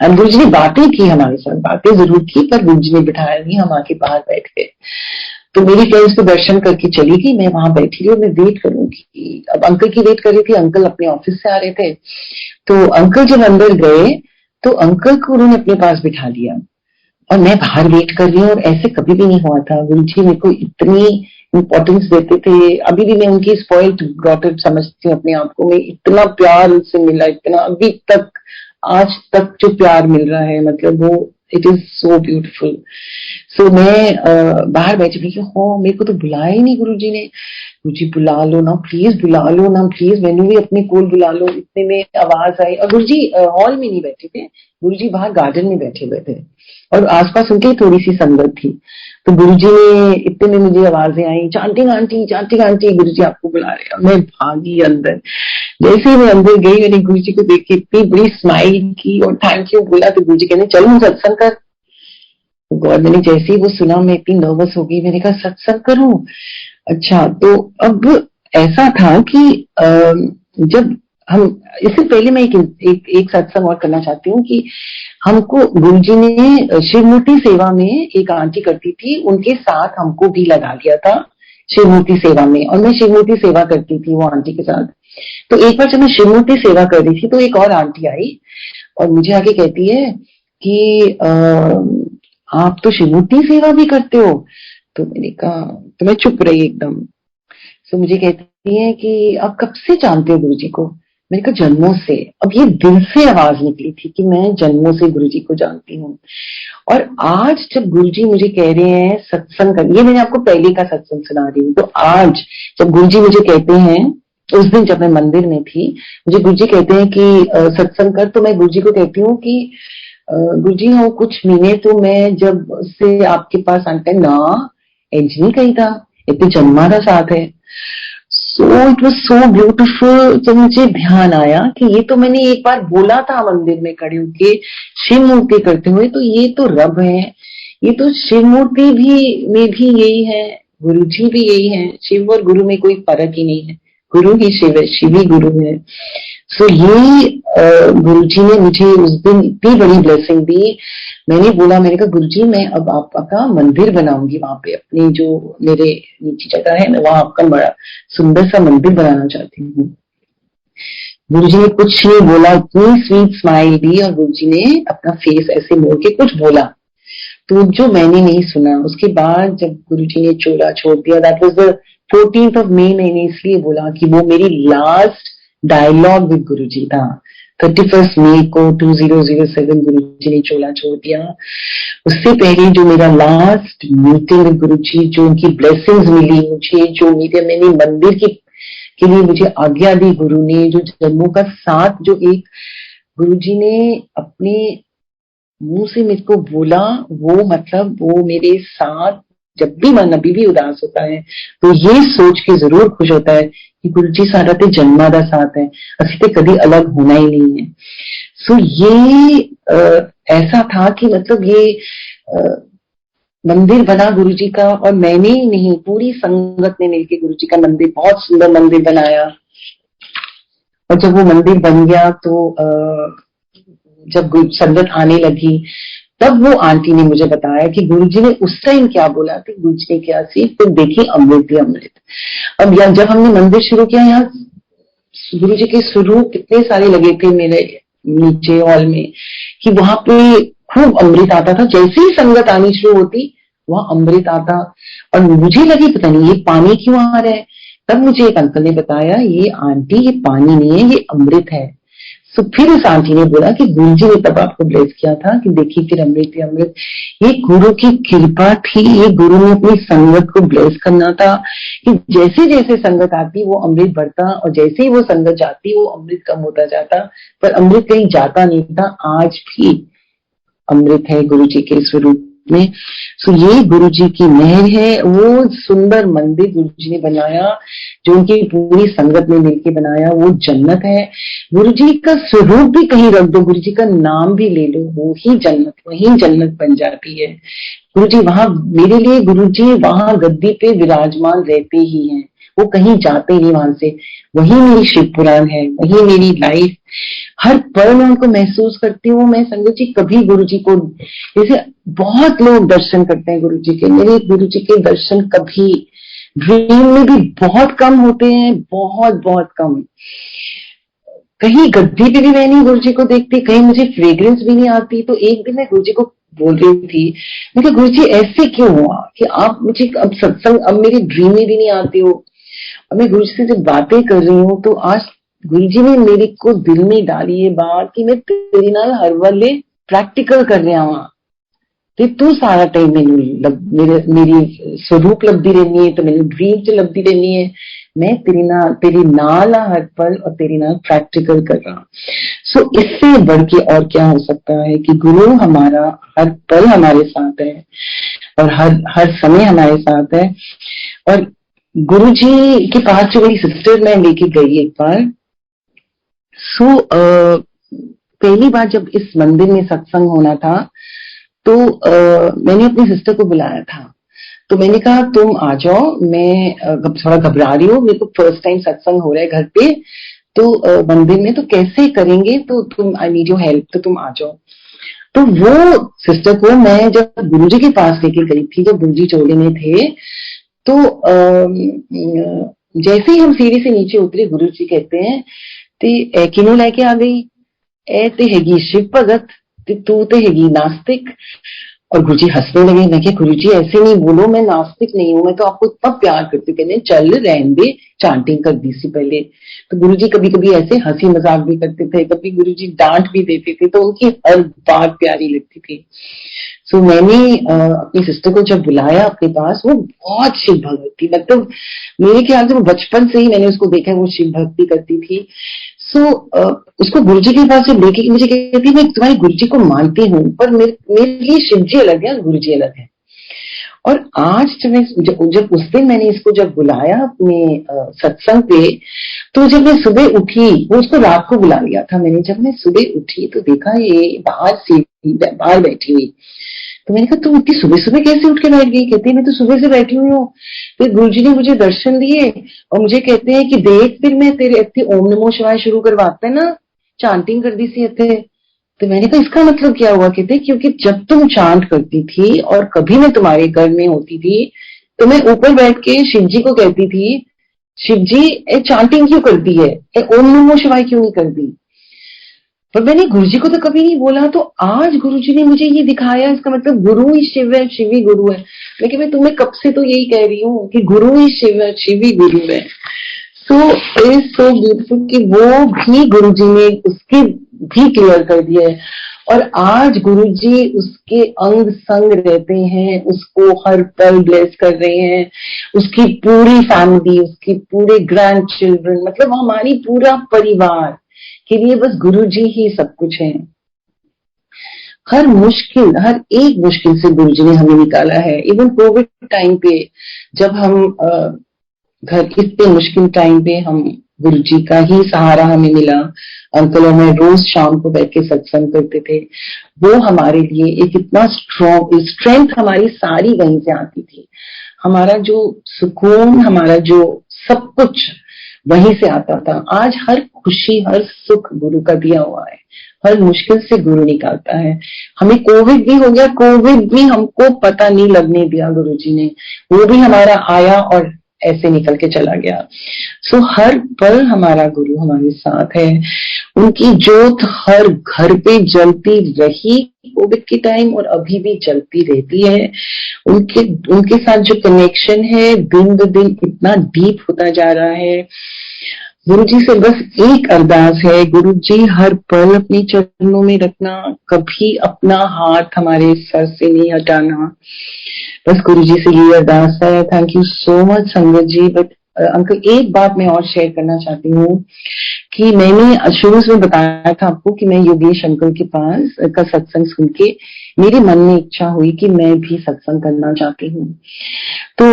एंड गुरुजी ने बातें की हमारे साथ, बातें जरूर की, पर गुरुजी ने बिठाया नहीं, हम आके बाहर बैठ गए। तो मेरी फ्रेंड्स को दर्शन करके चली गई, मैं वहां बैठी रही और मैं वेट करूंगी। अब अंकल की वेट कर रही थी, अंकल अपने ऑफिस से आ रहे थे। तो अंकल जब अंदर गए तो अंकल को उन्होंने अपने पास बिठा लिया और मैं बाहर वेट कर रही हूँ। और ऐसे कभी भी नहीं हुआ था, गुरुजी मेरे को इतनी इम्पोर्टेंस देते थे। अभी भी मैं उनकी स्पॉइल्ड डॉटर समझती हूँ अपने आप को, मैं इतना प्यार उनसे मिला, इतना अभी तक आज तक जो प्यार मिल रहा है, मतलब वो इट इज सो ब्यूटिफुल। सो मैं बाहर बैठी थी कि हो मेरे को तो बुलाया ही नहीं गुरुजी ने। गुरुजी बुला लो ना प्लीज, बुला लो ना प्लीज, मैंने भी अपने कोल बुला लो। इतने में आवाज आई और गुरुजी हॉल में नहीं बैठे थे, गुरुजी बाहर गार्डन में बैठे हुए थे और आसपास उनकी थोड़ी सी संगत थी। तो गुरुजी ने इतने में मुझे आवाजें आई, चांटिंग आंटी चांटिंग आंटी, गुरुजी आपको बुला रहे हैं। मैं भागी अंदर। जैसे ही मैं अंदर गई मैंने गुरुजी को देख के इतनी बड़ी स्माइल की और थैंक यू बोला। तो गुरुजी कहने चल मुझे सत्संग कर। गॉड, मैंने जैसे ही वो सुना मैं इतनी नर्वस हो गई। मैंने कहा सत्संग करूं? अच्छा। तो अब ऐसा था कि जब हम, इससे पहले मैं एक सत्संग और करना चाहती हूँ कि हमको गुरुजी ने शिवमूर्ति सेवा में एक आंटी करती थी, उनके साथ हमको भी लगा दिया था शिवमूर्ति सेवा में, और मैं शिवमूर्ति सेवा करती थी वो आंटी के साथ। तो एक बार जब मैं शिवमूर्ति सेवा कर रही थी तो एक और आंटी आई और मुझे आके कहती है कि आप तो शिवमूर्ति सेवा भी करते हो। तो मैंने कहा, तो मैं चुप रही एकदम। तो मुझे कहती है कि आप कब से जानते हो गुरुजी को? मैंने कहा जन्मों से। अब ये दिल से आवाज निकली थी कि मैं जन्मों से गुरुजी को जानती हूँ। और आज जब गुरुजी मुझे कह रहे हैं सत्संग कर, ये मैंने आपको पहले का सत्संग सुना रही हूँ, तो आज जब गुरुजी मुझे कहते हैं, उस दिन जब मैं मंदिर में थी मुझे गुरुजी कहते हैं कि सत्संग कर, तो मैं गुरुजी को कहती हूँ कि गुरुजी हो कुछ महीने तो मैं जब से आपके पास आते हैं ना इंज नहीं कही था, इतने जन्मा का साथ है। So it was so beautiful. तो मुझे ध्यान आया कि ये तो मैंने एक बार बोला था मंदिर में खड़े होके शिव मूर्ति करते हुए, तो ये तो रब है, ये तो शिव मूर्ति भी में भी यही है, गुरुजी भी यही है। शिव और गुरु में कोई फर्क ही नहीं है, गुरु ही शिव है, शिव ही गुरु है। सो ये गुरुजी ने मुझे उस दिन इतनी बड़ी ब्लेसिंग दी। मैंने बोला, मैंने कहा गुरुजी मैं अब आपका मंदिर बनाऊंगी वहां पे, अपनी जो मेरे नीचे जगह है मैं वहां आपका बड़ा सुंदर सा मंदिर बनाना चाहती हूँ। गुरुजी ने कुछ नहीं बोला, इतनी स्वीट स्माइल दी और गुरुजी ने अपना फेस ऐसे मोड़ के कुछ बोला, तो जो मैंने नहीं सुना। उसके बाद जब गुरुजी ने चोला छोड़ दिया, that was the 14th of May, मैंने इसलिए बोला कि वो मेरी लास्ट डायलॉग विद गुरुजी था। 31 मई को 2007 गुरुजी ने चोला छोड़ दिया। उससे पहले जो मेरा लास्ट मीटिंग विद गुरुजी, जो उनकी ब्लेसिंग्स मिली मुझे, जो मैंने मंदिर के लिए मुझे आज्ञा दी गुरु ने, जो जन्मों का साथ जो एक गुरुजी ने अपने मुंह से मुझको बोला, वो मतलब वो मेरे साथ जब भी मन अभी भी उदास होता है तो ये सोच के जरूर खुश होता है कि गुरुजी सारा ते जन्मा दा साथ है, असि ते कभी अलग होना ही नहीं है। सो ये ऐसा था कि मतलब ये मंदिर बना गुरुजी का, और मैंने ही नहीं पूरी संगत ने मिलकर गुरुजी का मंदिर, बहुत सुंदर मंदिर बनाया। और जब वो मंदिर बन गया तो जब संगत आने लगी तब वो आंटी ने मुझे बताया कि गुरुजी ने उस टाइम क्या बोला कि गुरुजी ने क्या सी, तो देखिए अमृत ही अमृत। अब जब हमने मंदिर शुरू किया, यहाँ गुरुजी के स्वरूप कितने सारे लगे थे मेरे नीचे हॉल में कि वहां पे खूब अमृत आता था। जैसे ही संगत आनी शुरू होती वहां अमृत आता, और मुझे लगी पता नहीं ये पानी क्यों आ रहा है। तब मुझे एक अंकल ने बताया, ये आंटी ये पानी नहीं है, ये अमृत है। तो फिर उस आंटी ने बोला कि गुरुजी ने तब आपको ब्लेस किया था कि देखिए फिर अमृत ही अमृत। ये गुरु की कृपा थी, ये गुरु ने अपनी संगत को ब्लेस करना था कि जैसे जैसे संगत आती वो अमृत बढ़ता, और जैसे ही वो संगत जाती वो अमृत कम होता जाता, पर अमृत कहीं जाता नहीं था। आज भी अमृत है गुरुजी के स्वरूप में। सो ये गुरुजी की मेहर है। वो सुंदर मंदिर गुरुजी ने बनाया, जो उनकी पूरी संगत में मिलकर बनाया, वो जन्नत है। गुरुजी का स्वरूप भी कहीं रख दो, गुरुजी का नाम भी ले लो, वो ही जन्नत, वही जन्नत बन जाती है। गुरुजी वहां, मेरे लिए गुरुजी वहां गद्दी पे विराजमान रहते ही हैं, वो कहीं जाते नहीं वहां से। वही मेरी शिव पुराण है, वही मेरी लाइफ। हर पल मैं उनको महसूस करती हूँ। मैं संगत जी कभी गुरुजी को, जैसे बहुत लोग दर्शन करते हैं गुरुजी के, मेरे गुरुजी के दर्शन कभी ड्रीम में भी बहुत कम होते हैं, बहुत बहुत कम। कहीं गद्दी पे भी मैं नहीं गुरुजी को देखती, कहीं मुझे फ्रेग्रेंस भी नहीं आती। तो एक दिन मैं गुरुजी को बोल रही थी, मैं कहा गुरुजी ऐसे क्यों हुआ कि आप मुझे अब सत्संग, अब मेरी ड्रीम में भी नहीं आती हो। और मैं गुरुजी से जब बातें कर रही हूँ तो आज गुरुजी ने मेरे को दिल में डाली ये बात कि मैं तेरे नाल हर वाले प्रैक्टिकल कर रहा वहां, ਤੇ ਤੂੰ ਸਾਰਾ ਟਾਈਮ ਮੇਰੀ स्वरूप लभदी रहनी है, तो मैंने ड्रीम च लभदी रहनी है। मैं तेरी नाल हर पल और तेरी नाल प्रैक्टिकल कर रहा। सो इससे बढ़ के और क्या हो सकता है कि गुरु हमारा हर पल हमारे साथ है और हर समय हमारे साथ है। और गुरु जी के पास जो मेरी सिस्टर मैं लेके गई एक बार, सो पहली बार जब इस मंदिर में सत्संग होना था, तो मैंने अपनी सिस्टर को बुलाया था। तो मैंने कहा तुम आ जाओ, मैं थोड़ा घबरा रही हूँ, मेरे को फर्स्ट टाइम सत्संग हो रहा है घर पे, तो मंदिर में तो कैसे करेंगे, तो तुम आई नीड योर हेल्प, तो तुम आ जाओ। तो वो सिस्टर को मैं जब गुरुजी के पास लेके गई थी, जब गुरुजी चोले में थे, तो जैसे ही हम सीढ़ी से नीचे उतरे, गुरुजी कहते हैं ते किनू लेके आ गई, ए ते हैगी शिव भगत, तू तो हैगी नास्तिक। और गुरुजी हंसने लगे। मैं क्या गुरुजी ऐसे नहीं बोलो, मैं नास्तिक नहीं हूं, मैं तो आपको इतना प्यार करती हूँ। कहते चल रहने दे, चांटिंग कर दी सी पहले। तो गुरुजी कभी कभी ऐसे हंसी मजाक भी करते थे, कभी गुरुजी डांट भी देते थे, तो उनकी हर बात प्यारी लगती थी। सो मैंने अपनी सिस्टर को जब बुलाया अपने पास, वो बहुत शिव भक्त थी, मतलब मेरे ख्याल से वो बचपन से ही मैंने उसको देखा है, वो शिव भक्ति करती थी। सो उसको गुरुजी के पास जब लेके मुझे कहती मैं तुम्हारे गुरुजी को मानती हूँ, पर मेरे लिए शिवजी अलग है और गुरुजी अलग है। और आज जब उस दिन मैंने इसको जब बुलाया अपने सत्संग पे, तो जब मैं सुबह उठी, वो उसको रात को बुला लिया था मैंने, जब मैं सुबह उठी तो देखा ये बाहर बैठी हुई। तो मैंने कहा तुम इतनी सुबह सुबह कैसे उठ के बैठ गई? कहती मैं तो सुबह से बैठी हुई हूँ। फिर गुरुजी ने मुझे दर्शन दिए और मुझे कहते हैं कि देख फिर मैं तेरे इतनी ओम नमो शिवाय शुरू करवाते ना, चांटिंग कर दी सी इतने। तो मैंने कहा इसका मतलब क्या हुआ? कहते क्योंकि जब तुम चांट करती थी और कभी मैं तुम्हारे घर में होती थी, तो मैं ऊपर बैठ के शिव जी को कहती थी, शिव जी चांटिंग क्यों करती है, ओम नमो शिवाय क्यों नहीं करती? पर मैंने गुरुजी को तो कभी नहीं बोला। तो आज गुरुजी ने मुझे ये दिखाया, इसका मतलब गुरु ही शिव है, शिव ही गुरु है। लेकिन मैं तुम्हें कब से तो यही कह रही हूँ कि गुरु ही शिव है, शिव ही गुरु है। सो इज सो ब्यूटीफुल कि वो भी गुरुजी ने उसके भी क्लियर कर दिया है। और आज गुरुजी उसके अंग संग रहते हैं, उसको हर पल ब्लेस कर रहे हैं, उसकी पूरी फैमिली, उसकी पूरे ग्रैंड चिल्ड्रन, मतलब हमारी पूरा परिवार के लिए बस गुरुजी ही सब कुछ है। हर एक मुश्किल से गुरुजी ने हमें निकाला है। इवन कोविड टाइम पे जब हम घर इतने मुश्किल टाइम पे हम गुरुजी का ही सहारा हमें मिला। अंकल और मैं रोज शाम को बैठ के सत्संग करते थे। वो हमारे लिए एक इतना स्ट्रेंथ हमारी सारी वहीं से आती थी। हमारा जो सुकून, हमारा जो सब कुछ वहीं से आता था। आज हर खुशी, हर सुख गुरु का दिया हुआ है। हर मुश्किल से गुरु निकालता है। हमें कोविड भी हो गया, कोविड भी हमको पता नहीं लगने दिया गुरुजी ने। वो भी हमारा आया और ऐसे निकल के चला गया। सो हर पल हमारा गुरु हमारे साथ है। उनकी जोत हर घर पे जलती रही कोविड के टाइम और अभी भी जलती रहती है। उनके साथ जो कनेक्शन है दिन ब दिन इतना डीप होता जा रहा है। गुरुजी से बस एक अरदास है, गुरुजी हर पल अपने चरणों में रखना, कभी अपना हाथ हमारे सर से नहीं हटाना। बस गुरुजी से ये अरदास है। थैंक यू सो मच संगत जी। बट अंकल एक बात मैं और शेयर करना चाहती हूँ कि मैंने शुरू से बताया था आपको कि मैं योगेश अंकल के पास का सत्संग सुन के मेरे मन में इच्छा हुई कि मैं भी सत्संग करना चाहती हूँ। तो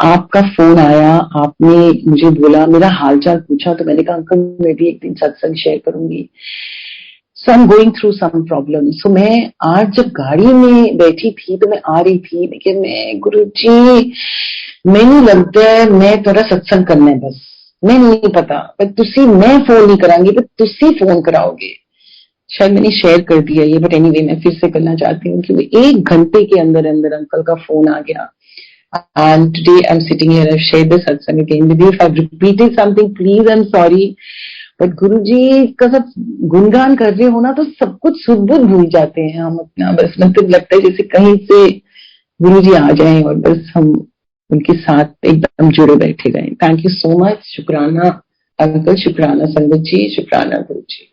आपका फोन आया, आपने मुझे बोला, मेरा हालचाल पूछा, तो मैंने कहा अंकल मैं भी एक दिन सत्संग शेयर करूंगी। So I am going through some problem. सो मैं आज जब गाड़ी में बैठी थी तो मैं आ रही थी, लेकिन मैं गुरुजी मैनू लगता है मैं थोड़ा सत्संग करना है, बस मैं नहीं पता पर तुसी, मैं फोन नहीं करांगी पर तुसी फोन कराओगे। शायद मैंने शेयर कर दिया ये, बट एनीवे मैं फिर से करना चाहती हूँ कि 1 घंटे के अंदर अंदर अंकल का फोन आ गया। And today I'm sitting here, I've shared this satsang again with you. If I've repeated something, please I'm sorry. But गुरुजी का सब गुणगान कर रहे हो ना तो सब कुछ सुध बुध भूल जाते हैं हम अपना। बस मतलब लगता है जैसे कहीं से गुरुजी आ जाएं और बस हम उनके साथ एकदम जुड़े बैठे गए। Thank you so much. शुक्राना अंकल, शुक्राना संगत जी, शुक्राना गुरुजी।